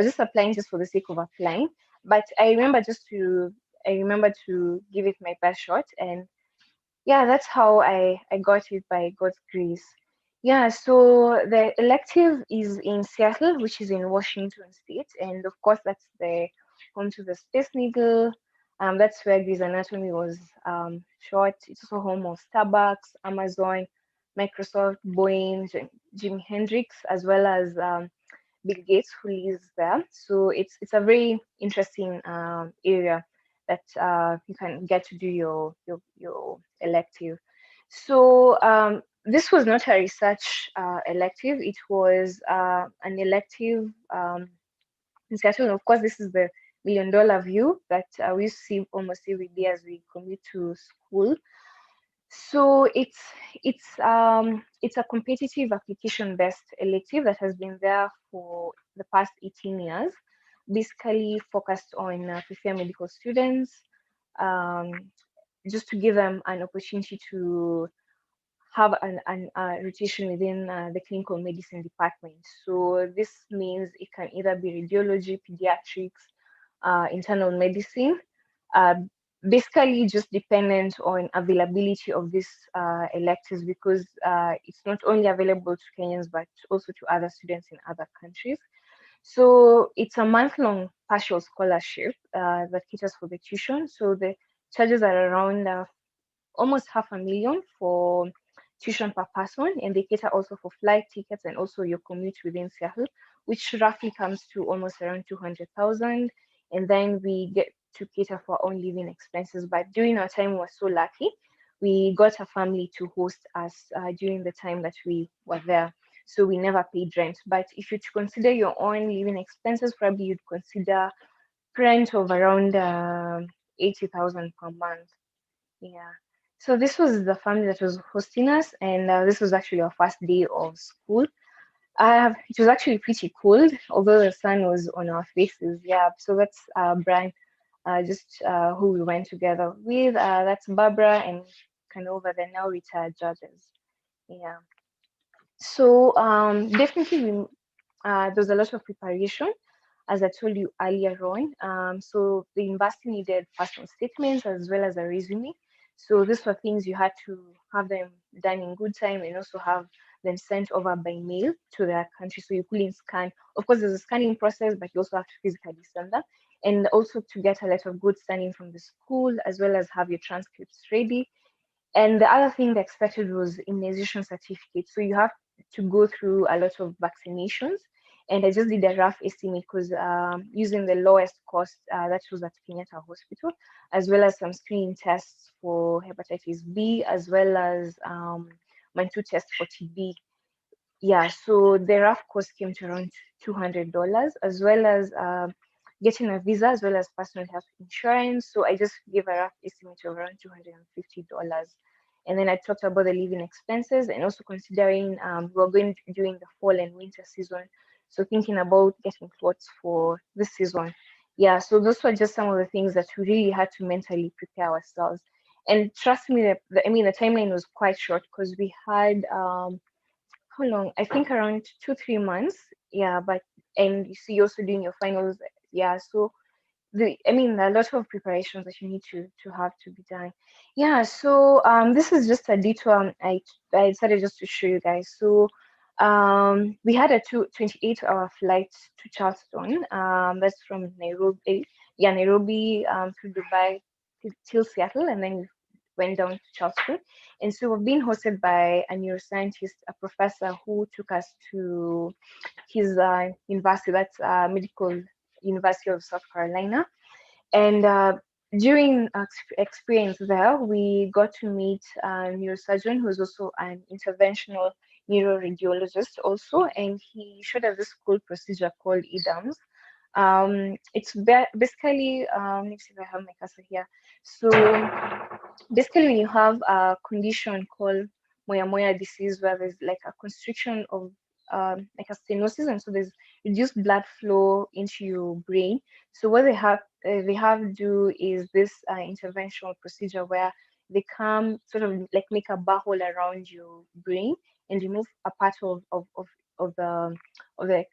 just applying just for the sake of applying. But I remember to give it my best shot, and yeah, that's how I got it, by God's grace. Yeah, so the elective is in Seattle, which is in Washington State, and of course that's the home to the Space Needle. That's where Grey's Anatomy was shot. It's also home of Starbucks, Amazon, Microsoft, Boeing, Jimi Hendrix, as well as Bill Gates, who lives there. So it's a very interesting area that you can get to do your elective. So this was not a research elective. It was an elective in Seattle. And of course, this is the $1 million view that we see almost every day as we commute to school. So it's a competitive application-based elective that has been there for the past 18 years, basically focused on preparing medical students, just to give them an opportunity to have a rotation within the clinical medicine department. So this means it can either be radiology, pediatrics, internal medicine, basically just dependent on availability of these electives, because it's not only available to Kenyans but also to other students in other countries. So it's a month-long partial scholarship that caters for the tuition. So the charges are around almost $500,000 for tuition per person, and they cater also for flight tickets and also your commute within Seattle, which roughly comes to almost around 200,000. And then we get to cater for our own living expenses. But during our time, we were so lucky. We got a family to host us during the time that we were there. So we never paid rent. But if you consider your own living expenses, probably you'd consider rent of around 80,000 per month. Yeah. So this was the family that was hosting us, and this was actually our first day of school. It was actually pretty cold, although the sun was on our faces. Yeah. So that's Brian, who we went together with. That's Barbara and Canova, the now retired judges. Yeah. So definitely there was a lot of preparation, as I told you earlier on. So the university needed personal statements as well as a resume. So these were things you had to have them done in good time, and also have then sent over by mail to their country. So you couldn't scan. Of course, there's a scanning process, but you also have to physically send that. And also to get a letter of good standing from the school, as well as have your transcripts ready. And the other thing they expected was immunization certificate. So you have to go through a lot of vaccinations. And I just did a rough estimate because using the lowest cost, that was at Kenyatta Hospital, as well as some screening tests for hepatitis B, as well as my 2 tests for TB. Yeah, so the rough cost came to around $200, as well as getting a visa, as well as personal health insurance. So I just gave a rough estimate of around $250. And then I talked about the living expenses, and also considering we're going during the fall and winter season. So thinking about getting clothes for this season. Yeah, so those were just some of the things that we really had to mentally prepare ourselves. And trust me, I mean, the timeline was quite short because we had how long? I think around 2-3 months. Yeah, but and you see, also doing your finals. Yeah, so I mean, a lot of preparations that you need to have to be done. Yeah, so this is just a detour. I decided just to show you guys. So we had a 28-hour flight to Charleston. That's from Nairobi. Yeah, Nairobi through Dubai till Seattle, and then we went down to Charleston. And so we're being hosted by a neuroscientist, a professor who took us to his university. That's Medical University of South Carolina. And during experience there, we got to meet a neurosurgeon who's also an interventional neuroradiologist also, and he showed us this cool procedure called EDAMS. It's basically, let me see if I have my cursor here. So basically, when you have a condition called moyamoya disease, where there's like a constriction of like a stenosis, and so there's reduced blood flow into your brain. So what they have do is this interventional procedure where they come sort of like make a bar hole around your brain and remove a part of the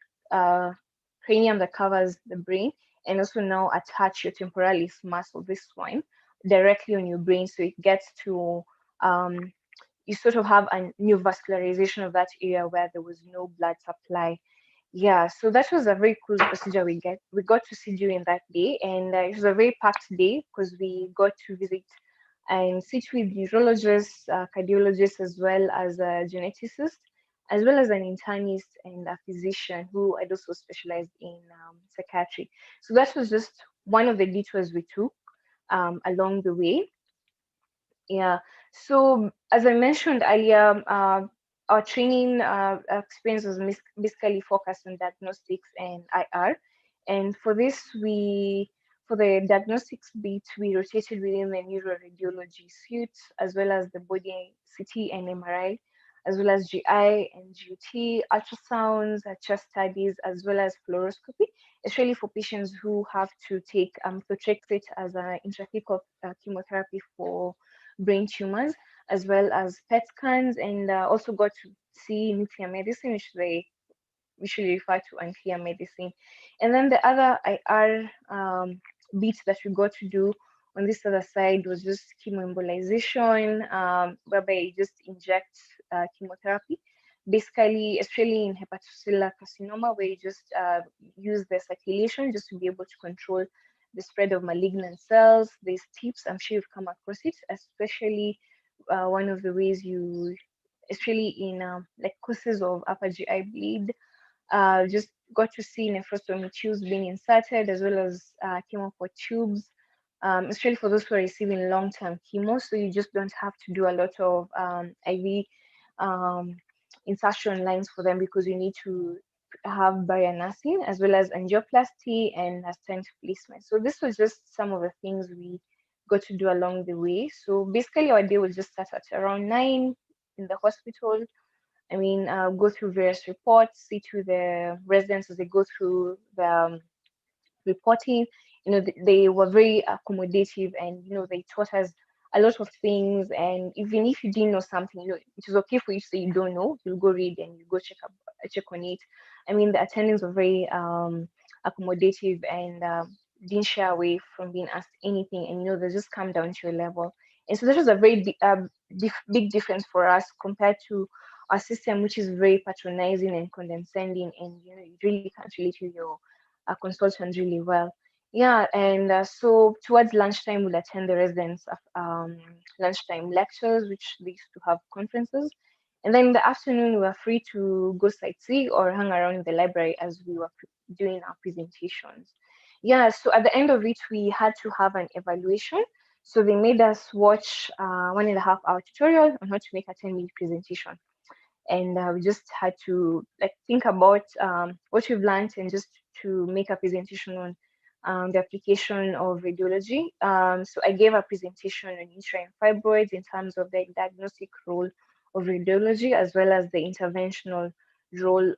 cranium that covers the brain, and also now attach your temporalis muscle, this one, directly on your brain, so it gets to you sort of have a new vascularization of that area where there was no blood supply. Yeah, so that was a very cool procedure we got to see during that day, and it was a very packed day because we got to visit and sit with neurologists, cardiologists, as well as a geneticist, as well as an internist and a physician who had also specialized in psychiatry. So that was just one of the detours we took along the way. Yeah. So as I mentioned earlier, our training experience was basically focused on diagnostics and IR. And for this, for the diagnostics bit, we rotated within the neuroradiology suite, as well as the body CT and MRI, as well as GI and GUT, ultrasounds, chest studies, as well as fluoroscopy, especially for patients who have to take methotrexate as an intrathecal chemotherapy for brain tumors, as well as PET scans, and also got to see nuclear medicine, which they usually refer to unclear medicine. And then the other IR bit that we got to do on this other side was just chemoembolization, whereby you just inject chemotherapy. Basically, especially in hepatocellular carcinoma, where you just use the circulation just to be able to control the spread of malignant cells. There's tips, I'm sure you've come across it, especially one of the ways especially in like cases of upper GI bleed, just got to see nephrostomy tubes being inserted, as well as chemo for tubes, especially for those who are receiving long-term chemo. So you just don't have to do a lot of IV insertion lines for them, because you need to have barrier nursing, as well as angioplasty and a stent placement. So this was just some of the things we got to do along the way. So basically our day will just start at around 9 in the hospital. I mean, go through various reports, see to the residents as they go through the reporting. You know, they were very accommodative, and you know, they taught us a lot of things. And even if you didn't know something, you know, it is okay for you to say you don't know. You'll go read and you go check on it. I mean, the attendants were very accommodative, and didn't shy away from being asked anything, and you know, they just come down to your level. And so that was a very big difference for us compared to our system, which is very patronizing and condescending, and you really can't relate to your consultant really well. Yeah, and so towards lunchtime, we'll attend the residents' lunchtime lectures, which they used to have conferences. And then in the afternoon, we were free to go sightsee or hang around in the library as we were doing our presentations. Yeah, so at the end of it, we had to have an evaluation. So they made us watch 1.5 hour tutorial on how to make a 10-minute presentation. And we just had to like think about what we've learned and just to make a presentation on the application of radiology. So I gave a presentation on uterine fibroids in terms of the diagnostic role of radiology, as well as the interventional role,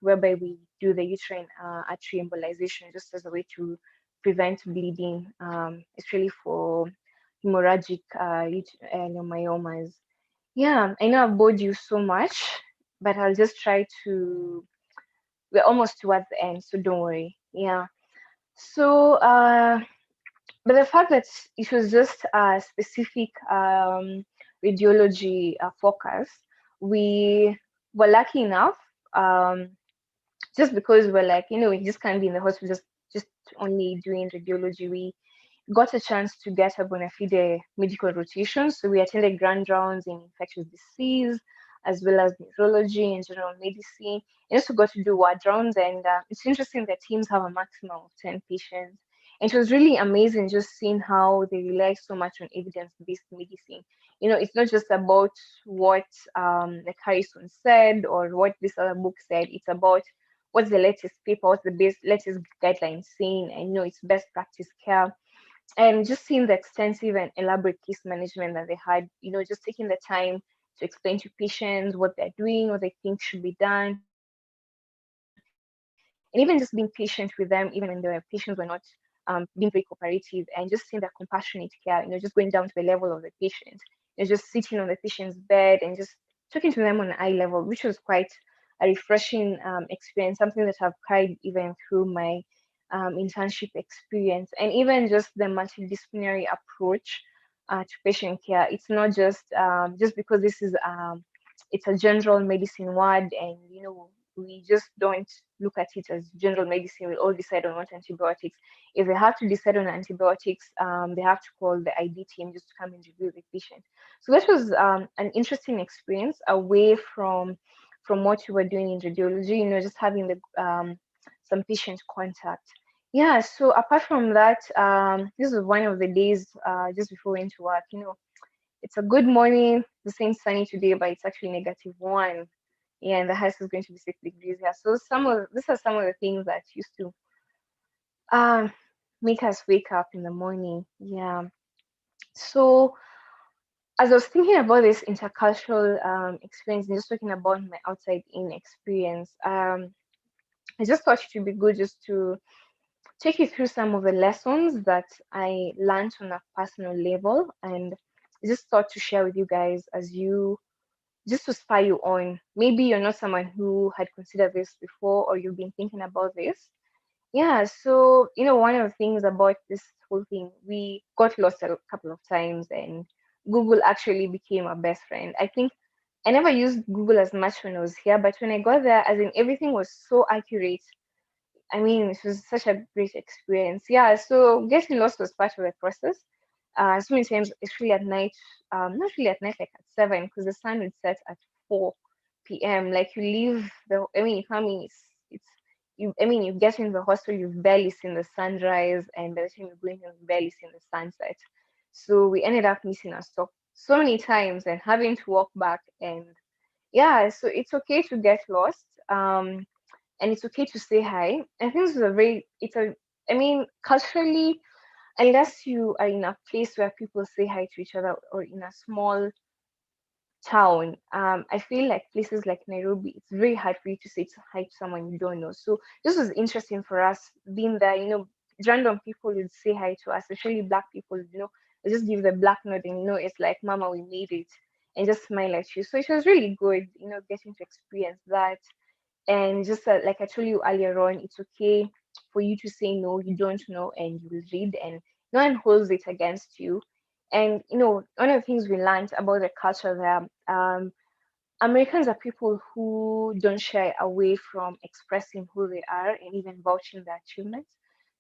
whereby we do the uterine artery embolization just as a way to prevent bleeding, especially for hemorrhagic myomas. Yeah, I know I've bored you so much, but I'll just try to. We're almost towards the end, so don't worry. Yeah. So, but the fact that it was just a specific radiology focus, we were lucky enough, just because we're like, we just can't be in the hospital just only doing radiology. We got a chance to get a bona fide medical rotation. So we attended grand rounds in infectious disease, as well as neurology and general medicine. And also got to do ward rounds. And it's interesting that teams have a maximum of 10 patients. And it was really amazing just seeing how they rely so much on evidence-based medicine. It's not just about what like Harrison said or what this other book said. It's about what's the latest paper, what's the latest guidelines saying, and it's best practice care. And just seeing the extensive and elaborate case management that they had, just taking the time to explain to patients what they're doing, what they think should be done, and even just being patient with them, even when the patients were not being very cooperative, and just seeing that compassionate care, just going down to the level of the patient, just sitting on the patient's bed and just talking to them on an eye level, which was quite a refreshing experience, something that I've carried even through my internship experience. And even just the multidisciplinary approach to patient care. It's not just because this is it's a general medicine ward, and we just don't look at it as general medicine. We'll all decide on what antibiotics. If they have to decide on antibiotics, they have to call the ID team just to come and review the patient. So that was an interesting experience away from what we were doing in radiology. Just having the some patient contact. Yeah, so apart from that, this is one of the days just before we went to work. It's a good morning, the same sunny today, but it's actually -1. Yeah, and the highest is going to be 6 degrees here. So these are some of the things that used to make us wake up in the morning. Yeah. So as I was thinking about this intercultural experience and just talking about my outside in experience, I just thought it would be good just to take you through some of the lessons that I learned on a personal level, and I just thought to share with you guys as you just to spur you on. Maybe you're not someone who had considered this before, or you've been thinking about this. Yeah, so one of the things about this whole thing, we got lost a couple of times, and Google actually became our best friend. I think I never used Google as much when I was here, but when I got there, as in everything was so accurate. I mean, it was such a great experience. Yeah, so getting lost was part of the process. So many times, especially at night, not really at night, like at 7, because the sun would set at 4 p.m. Like you leave I mean, you get in the hostel, you've barely seen the sunrise, and by the time you're going home, you've barely seen the sunset. So we ended up missing our stop so many times and having to walk back. And yeah, so it's okay to get lost. And it's okay to say hi. I think this is I mean, culturally, unless you are in a place where people say hi to each other or in a small town, I feel like places like Nairobi, it's very hard for you to say hi to someone you don't know. So this was interesting for us being there, random people would say hi to us, especially black people, they just give the black nod and it's like, Mama, we made it, and just smile at you. So it was really good, getting to experience that. And just like I told you earlier on, it's okay for you to say no, you don't know, and you will read, and no one holds it against you. And one of the things we learned about the culture there, Americans are people who don't shy away from expressing who they are and even vouching their achievements.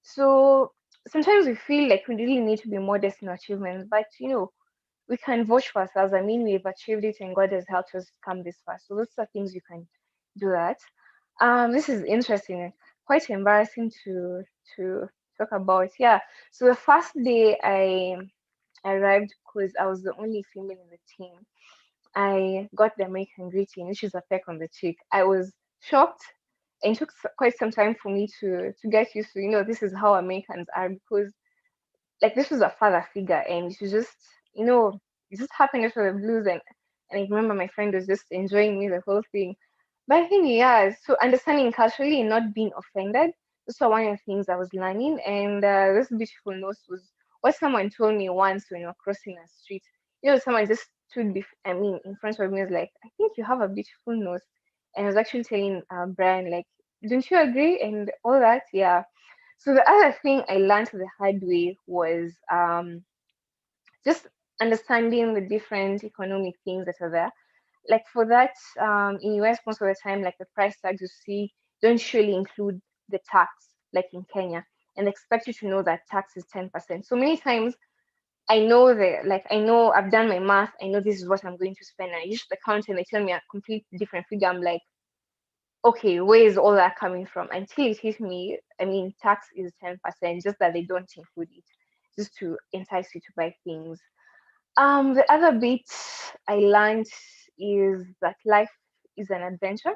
So sometimes we feel like we really need to be modest in our achievements, but we can vouch for ourselves. I mean, we've achieved it and God has helped us come this far. So those are things you can do that. This is interesting and quite embarrassing to talk about. Yeah. So the first day I arrived, because I was the only female in the team, I got the American greeting, which is a peck on the cheek. I was shocked, and it took quite some time for me to get used to. This is how Americans are, because like this was a father figure, and it was just it just happened out of the blues, and I remember my friend was just enjoying me the whole thing. But I think, yeah, so understanding culturally and not being offended, those were one of the things I was learning. And this beautiful nose was what someone told me once when we were crossing a street. Someone just stood in front of me, was like, I think you have a beautiful nose. And I was actually telling Brian, like, don't you agree and all that? Yeah. So the other thing I learned the hard way was just understanding the different economic things that are there. Like for that, in US, most of the time, like the price tags you see don't surely include the tax, like in Kenya, and expect you to know that tax is 10%. So many times I know I know I've done my math, I know this is what I'm going to spend. And I use the account and they tell me a complete different figure. I'm like, okay, where is all that coming from? Until it hit me, I mean, tax is 10%, just that they don't include it, just to entice you to buy things. The other bit I learned is that life is an adventure.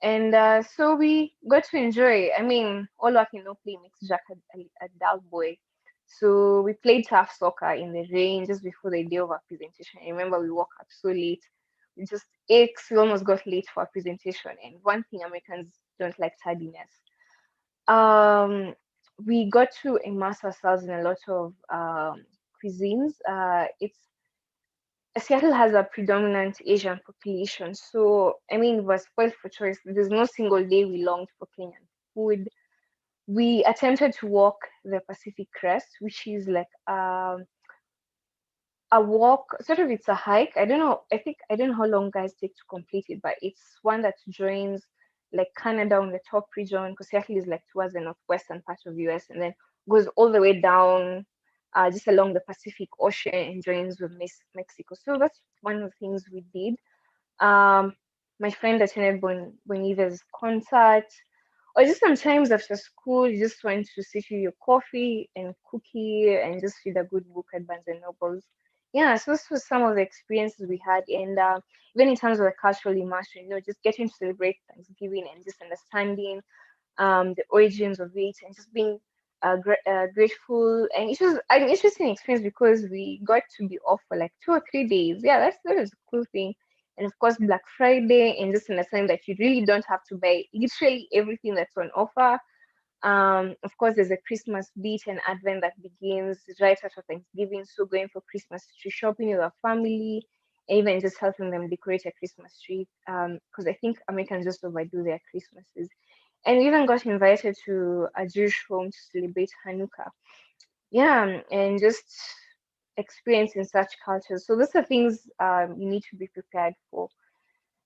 And so we got to enjoy. I mean, all work and no play makes Jack a dull boy. So we played tough soccer in the rain just before the day of our presentation. I remember we woke up so late. We just aches. We almost got late for our presentation. And one thing Americans don't like tardiness. We got to immerse ourselves in a lot of cuisines. It's Seattle has a predominant Asian population, so I mean, we're spoiled for choice. There's no single day we longed for Kenyan food. We attempted to walk the Pacific Crest, which is like a walk, sort of it's a hike. I don't know. I don't know how long guys take to complete it, but it's one that joins like Canada on the top region, because Seattle is like towards the northwestern part of US, and then goes all the way down just along the Pacific Ocean and joins with Mexico. So that's one of the things we did. My friend attended Boniva's concert, or just sometimes after school, you just want to sit with your coffee and cookie and just read a good book at Barnes and Nobles. Yeah, so this was some of the experiences we had, and even in terms of the cultural immersion, just getting to celebrate Thanksgiving and just understanding the origins of it and just being grateful. And it was an interesting experience because we got to be off for like 2 or 3 days. Yeah, that was a cool thing. And of course, Black Friday, and just understanding that you really don't have to buy literally everything that's on offer. Of course, there's a Christmas beat and Advent that begins right after Thanksgiving. So going for Christmas tree shopping with our family, and even just helping them decorate a Christmas tree. Because I think Americans just overdo their Christmases. And we even got invited to a Jewish home to celebrate Hanukkah. Yeah, and just experiencing such cultures. So those are things you need to be prepared for.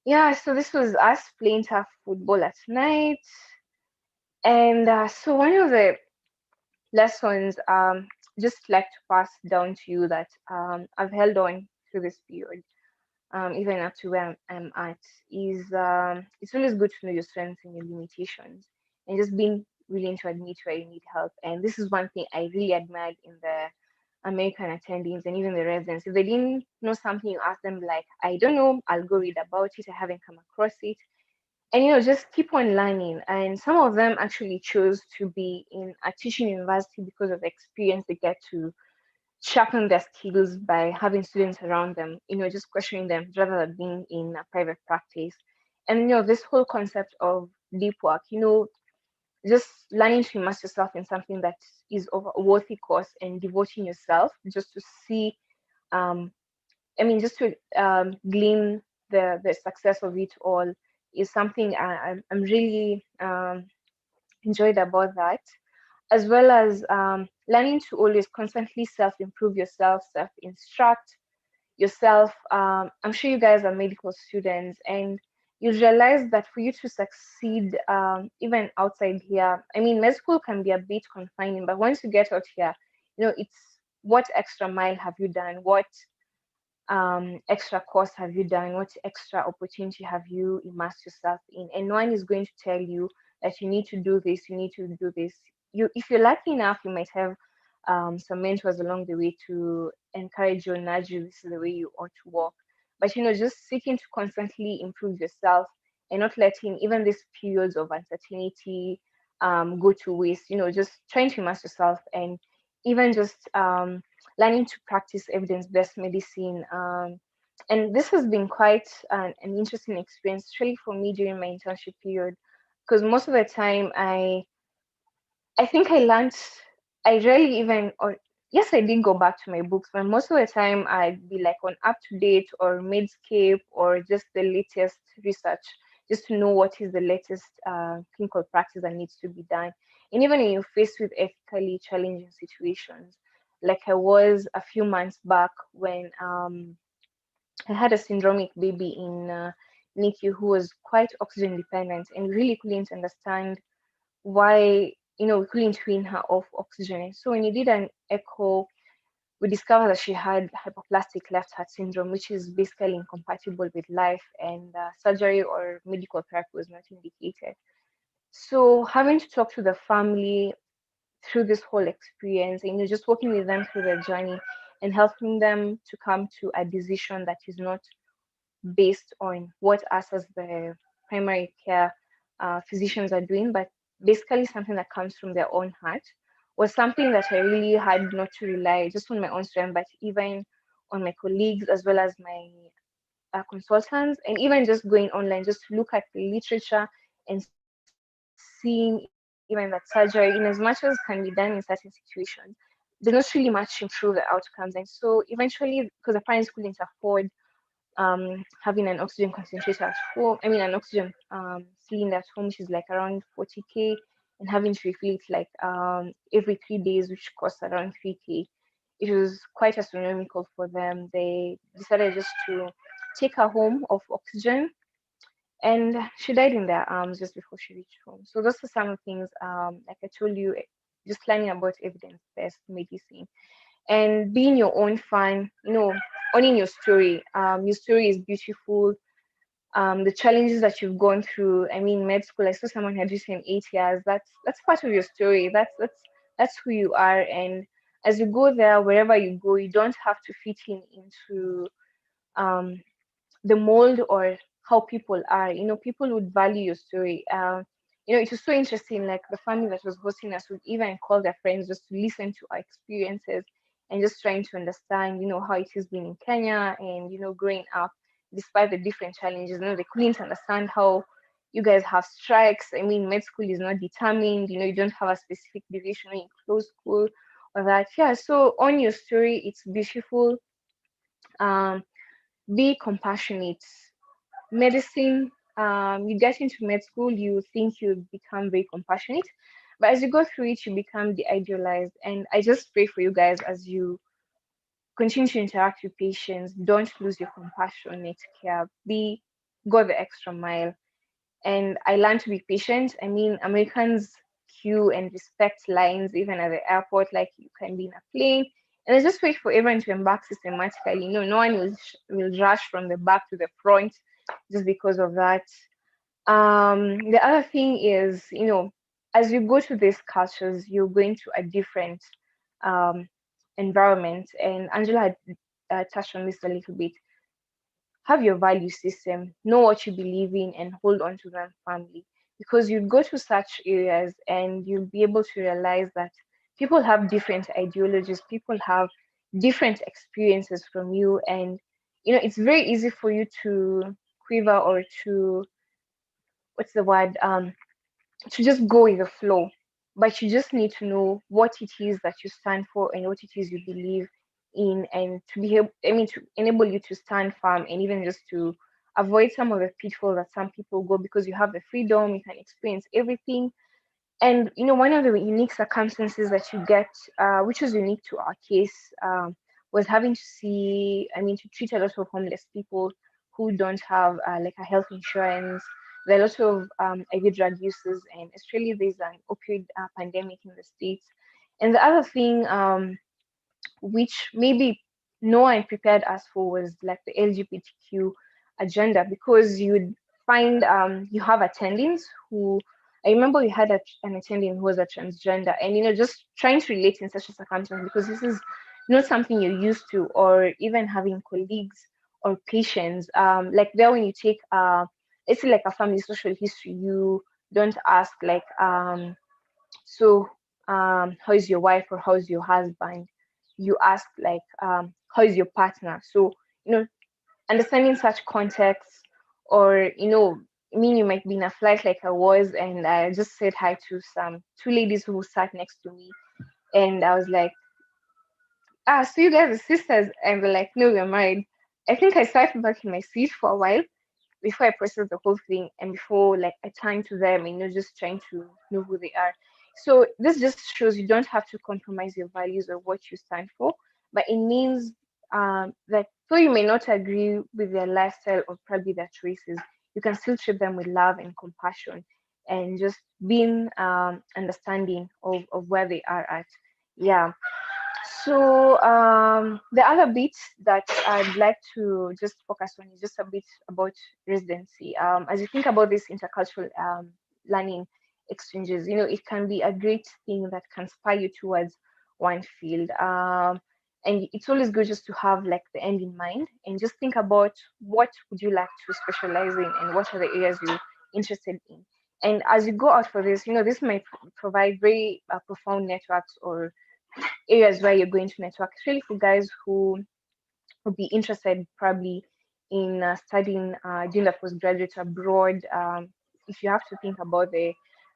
Yeah, so this was us playing tough football at night. And so one of the lessons just like to pass down to you that I've held on to this period, even up to where I'm at, is it's always good to know your strengths and your limitations, and just being willing to admit where you need help. And this is one thing I really admired in the American attendees and even the residents. If they didn't know something, you ask them like, I don't know, I'll go read about it. I haven't come across it. And just keep on learning. And some of them actually chose to be in a teaching university because of the experience they get to sharpen their skills by having students around them, just questioning them rather than being in a private practice. And this whole concept of deep work, just learning to immerse yourself in something that is of a worthy cause and devoting yourself just to see, just to glean the success of it all is something I'm really enjoyed about that, as well as learning to always constantly self-improve yourself, self-instruct. yourself. I'm sure you guys are medical students, and you realize that for you to succeed, even outside here, I mean, med school can be a bit confining, but once you get out here, it's what extra mile have you done? What extra course have you done? What extra opportunity have you immersed yourself in? And no one is going to tell you that you need to do this, you need to do this. If you're lucky enough, you might have some mentors along the way to encourage you, nudge you, this is the way you ought to walk. But just seeking to constantly improve yourself and not letting even these periods of uncertainty go to waste. Just trying to immerse yourself, and even just learning to practice evidence-based medicine. And this has been quite an interesting experience, especially for me during my internship period, because most of the time I think I learned, I rarely even, or yes, I did go back to my books, but most of the time I'd be like on up to date or Medscape or just the latest research, just to know what is the latest clinical practice that needs to be done. And even when you're faced with ethically challenging situations, like I was a few months back when I had a syndromic baby in NICU who was quite oxygen dependent, and really couldn't understand why we couldn't wean her off oxygen. So when you did an echo, we discovered that she had hypoplastic left heart syndrome, which is basically incompatible with life, and surgery or medical therapy was not indicated. So having to talk to the family through this whole experience, and just working with them through their journey and helping them to come to a decision that is not based on what us as the primary care physicians are doing, but basically something that comes from their own heart, was something that I really had not to rely just on my own strength, but even on my colleagues as well as my consultants, and even just going online just to look at the literature and seeing even that surgery, in as much as can be done in certain situations, does not really much improve the outcomes. And so eventually, because the parents couldn't afford having an oxygen concentrator at home, I mean an oxygen cylinder at home, which is like around 40K, and having to refill it like every 3 days, which costs around 3K. It was quite astronomical for them. They decided just to take her home off oxygen, and she died in their arms just before she reached home. So those are some of the things, like I told you, just learning about evidence-based medicine and being your own fan, owning your story. Your story is beautiful. The challenges that you've gone through. I mean, med school, I saw someone had written 8 years. That's part of your story. That's who you are. And as you go there, wherever you go, you don't have to fit into the mold or how people are. People would value your story. It was so interesting. Like the family that was hosting us would even call their friends just to listen to our experiences and just trying to understand, how it has been in Kenya and, growing up despite the different challenges. They couldn't understand how you guys have strikes. I mean, med school is not determined, you don't have a specific duration in close school or that. Yeah, so on your story, it's beautiful. Be compassionate. Medicine, you get into med school, you think you become very compassionate, but as you go through it, you become de-idealized. And I just pray for you guys as you continue to interact with patients, don't lose your compassionate care. Go the extra mile. And I learned to be patient. I mean, Americans queue and respect lines even at the airport, like you can be in a plane. And I just wait for everyone to embark systematically. No one will rush from the back to the front just because of that. The other thing is, as you go to these cultures, you're going to a different environment. And Angela had touched on this a little bit. Have your value system, know what you believe in, and hold on to them firmly. Because you go to such areas and you'll be able to realize that people have different ideologies, people have different experiences from you, and it's very easy for you to quiver or to what's the word to just go with the flow. But you just need to know what it is that you stand for and what it is you believe in, and to be able, to enable you to stand firm and even just to avoid some of the pitfalls that some people go, because you have the freedom, you can experience everything. And one of the unique circumstances that you get, which is unique to our case, was having to see, to treat a lot of homeless people who don't have like a health insurance. There are a lot of IV drug users, and especially there's an opioid pandemic in the States. And the other thing, which maybe no one prepared us for, was like the LGBTQ agenda, because you'd find you have attendings who, I remember we had an attending who was a transgender, and just trying to relate in such a circumstance, because this is not something you're used to, or even having colleagues or patients. Like there, when you take let's say like a family social history, you don't ask like so how is your wife or how is your husband. You ask like how is your partner. So understanding such contexts, or you might be in a flight like I was, and I just said hi to some two ladies who sat next to me, and I was like, so you guys are sisters? And they're like, no, we're married. I think I sat back in my seat for a while before I process the whole thing, and before like I turn to them, just trying to know who they are. So this just shows you don't have to compromise your values or what you stand for, but it means that though you may not agree with their lifestyle or probably their choices, you can still treat them with love and compassion, and just being understanding of where they are at. Yeah. So the other bit that I'd like to just focus on is just a bit about residency. As you think about this intercultural learning exchanges, it can be a great thing that can spur you towards one field. And it's always good just to have like the end in mind, and just think about what would you like to specialize in, and what are the areas you're interested in. And as you go out for this, this might provide very profound networks or areas where you're going to network, especially for guys who would be interested probably in studying, doing the postgraduate abroad. If you have to think about the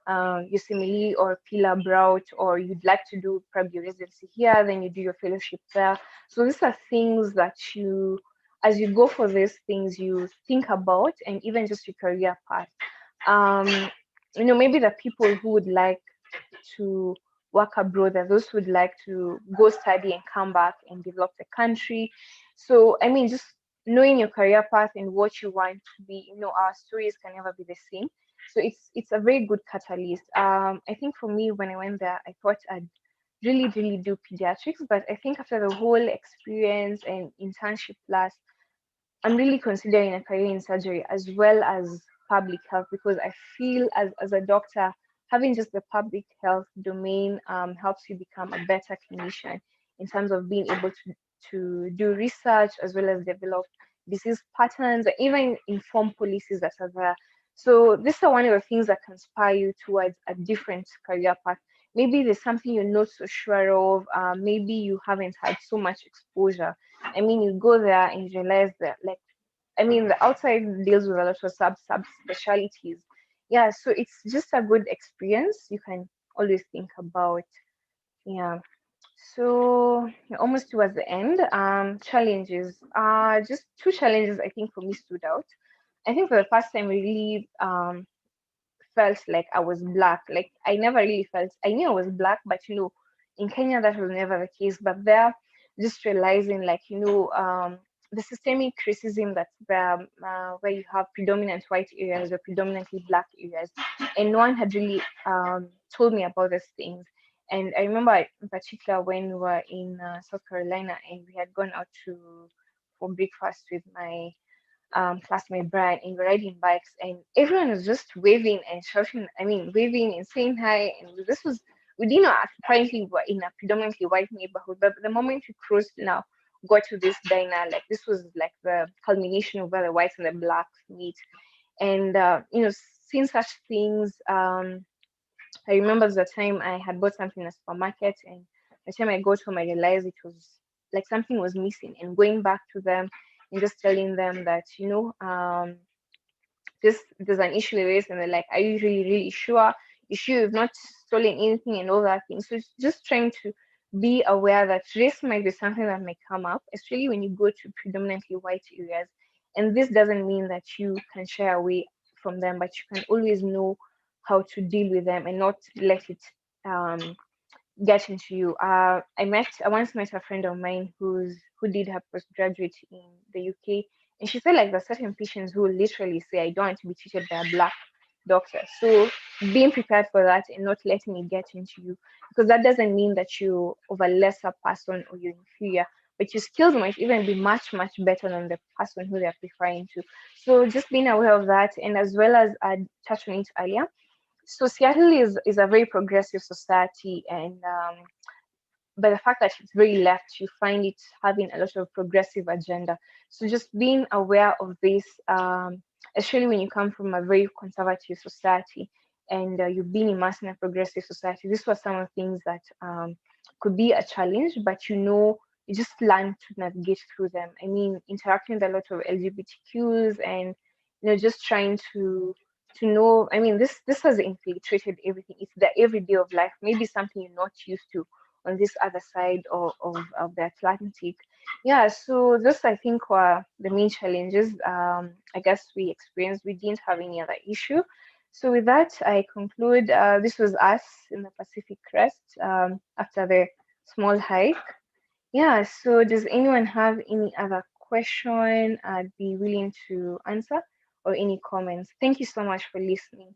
UCMLE or PILA route, or you'd like to do probably your residency here, then you do your fellowship there. So these are things that you, as you go for these things, you think about, and even just your career path. Maybe the people who would like to work abroad, there are those who would like to go study and come back and develop the country. So just knowing your career path and what you want to be, our stories can never be the same. So it's a very good catalyst. I think for me, when I went there, I thought I'd really do pediatrics, but I think after the whole experience and internship plus, I'm really considering a career in surgery as well as public health, because I feel as a doctor, having just the public health domain helps you become a better clinician in terms of being able to do research as well as develop disease patterns, and even inform policies that are there. So these are one of the things that can spur you towards a different career path. Maybe there's something you're not so sure of. Maybe you haven't had so much exposure. You go there and you realize that, like, the outside deals with a lot of subspecialties. Yeah, so it's just a good experience you can always think about. Yeah. So almost towards the end. Challenges. Just two challenges I think for me stood out. I think for the first time, really felt like I was black. Like I never really felt, I knew I was black, but in Kenya that was never the case. But there, just realizing like the systemic racism that's there, where you have predominant white areas or predominantly black areas, and no one had really told me about these things. And I remember in particular when we were in South Carolina, and we had gone out for breakfast with my classmate Brian, and we're riding bikes, and everyone was just waving and shouting. Waving and saying hi. And this was, we didn't know, apparently we were in a predominantly white neighborhood, but the moment we crossed now, got to this diner, like this was like the culmination of where the whites and the blacks meet. And seeing such things, I remember the time I had bought something in a supermarket, and the time I got home, I realized it was like something was missing. And going back to them and just telling them that, there's an issue with this, and they're like, are you really sure? You sure you've not stolen anything and all that thing? So it's just trying to be aware that race might be something that may come up, especially when you go to predominantly white areas. And this doesn't mean that you can shy away from them, but you can always know how to deal with them and not let it get into you. I once met a friend of mine who did her postgraduate in the UK, and she said like there's certain patients who will literally say, I don't want to be treated by a black doctor. So being prepared for that and not letting it get into you, because that doesn't mean that you of a lesser person or you're inferior, but your skills might even be much, much better than the person who they're preferring to. So just being aware of that, and as well as I touched on it earlier. So Seattle is a very progressive society, and by the fact that it's very left, you find it having a lot of progressive agenda. So just being aware of this, especially when you come from a very conservative society and you've been immersed in a progressive society, this was some of the things that could be a challenge, but you just learn to navigate through them. I mean, interacting with a lot of LGBTQs and just trying to know. I mean, this has infiltrated everything. It's the everyday of life. Maybe something you're not used to on this other side of the Atlantic. Yeah, so this I think were the main challenges I guess we experienced. We didn't have any other issue. So with that, I conclude this was us in the Pacific Crest after the small hike. Yeah, so does anyone have any other question I'd be willing to answer or any comments? Thank you so much for listening.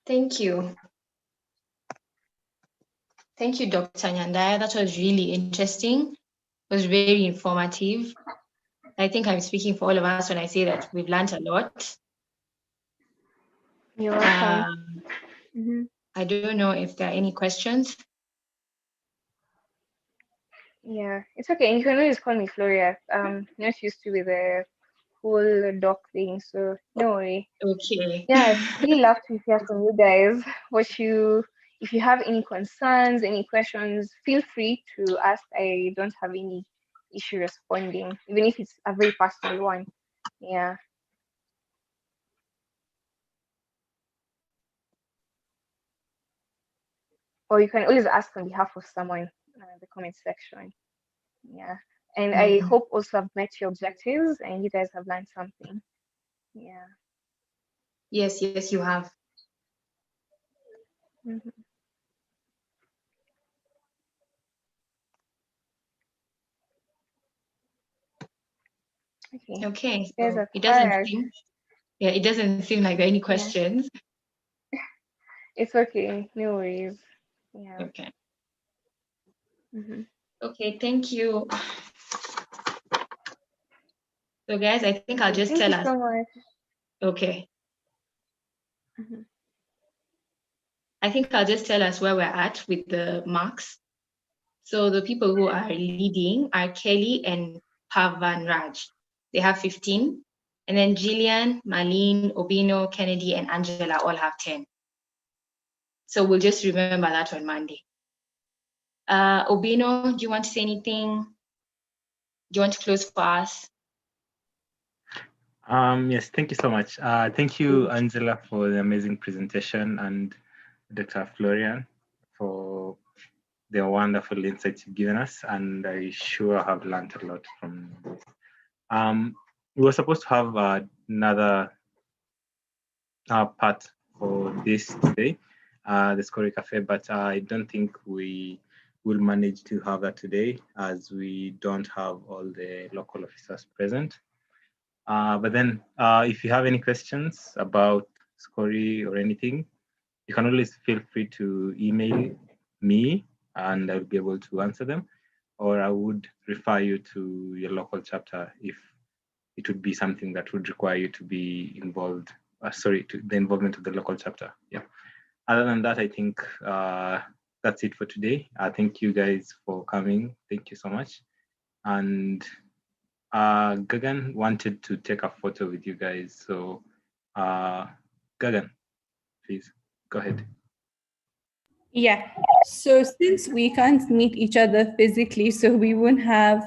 Thank you. Thank you, Dr. Nyandaya. That was really interesting. It was very informative. I think I'm speaking for all of us when I say that we've learned a lot. You're welcome. I don't know if there are any questions. Yeah, it's okay. And you can always call me Floria. Not used to with the whole doc thing, so no worry. Okay. Yeah, I'd really love to hear from you guys. If you have any concerns, any questions, feel free to ask. I don't have any issue responding, even if it's a very personal one. Yeah. Or you can always ask on behalf of someone in the comment section. Yeah. And I hope also I've met your objectives and you guys have learned something. Yeah. Yes, you have. Okay. So it doesn't seem like there are any questions. Yeah. It's okay. No worries. Yeah. Okay. Okay, thank you. So guys, I think I'll just tell us. Thank you so much. Okay. I think I'll just tell us where we're at with the marks. So the people who are leading are Kelly and Pavan Raj. They have 15. And then Jillian, Marlene, Obino, Kennedy, and Angela all have 10. So we'll just remember that on Monday. Obino, do you want to say anything? Do you want to close for us? Yes, thank you so much. Thank you, Angela, for the amazing presentation, and Dr. Florian for the wonderful insights you've given us, and I sure have learned a lot from this. We were supposed to have another part for this today, the Scory Cafe, but I don't think we will manage to have that today as we don't have all the local officers present. But then if you have any questions about Scory or anything, you can always feel free to email me and I'll be able to answer them, or I would refer you to your local chapter if it would be something that would require you to be involved, to the involvement of the local chapter. Yeah. Other than that, I think that's it for today. Thank you guys for coming. Thank you so much. And Gagan wanted to take a photo with you guys. So Gagan, please go ahead. Yeah, so since we can't meet each other physically, so we won't have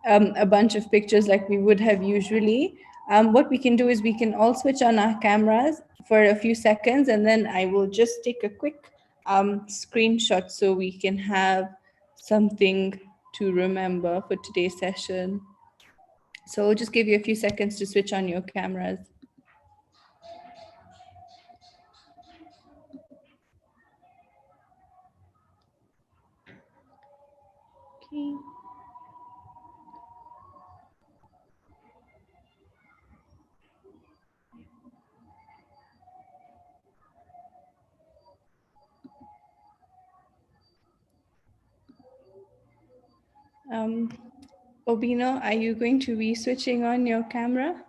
a bunch of pictures like we would have usually, what we can do is we can all switch on our cameras for a few seconds, and then I will just take a quick screenshot so we can have something to remember for today's session. So I'll just give you a few seconds to switch on your cameras. Okay. Obino, are you going to be switching on your camera?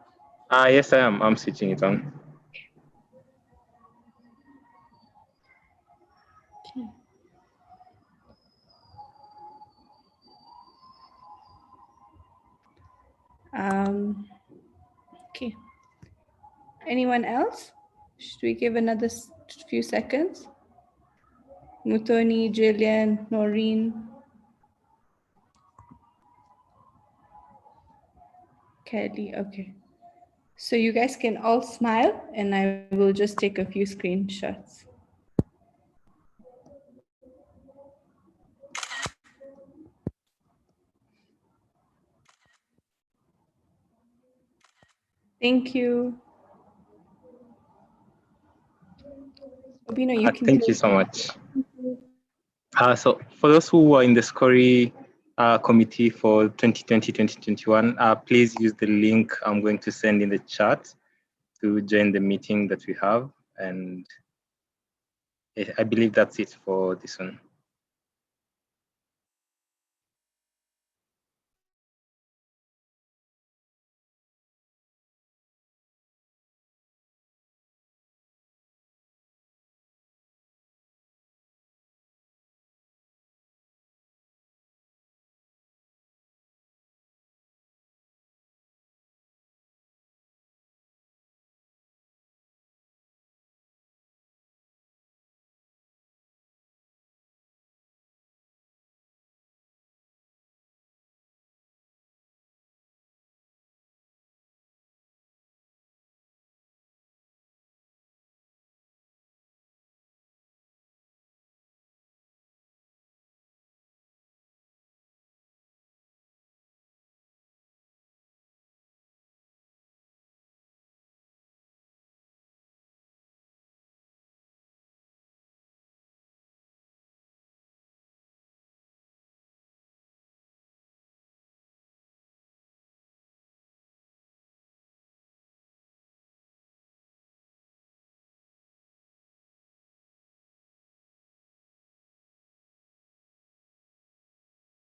Yes, I am. I'm switching it on. Okay. Okay. Anyone else? Should we give another few seconds? Mutoni, Jillian, Noreen, Kelly. Okay. So you guys can all smile and I will just take a few screenshots. Thank you. Obino, you can Thank you so much. So for those who were in the SCORI committee for 2020-2021, please use the link I'm going to send in the chat to join the meeting that we have. And I believe that's it for this one.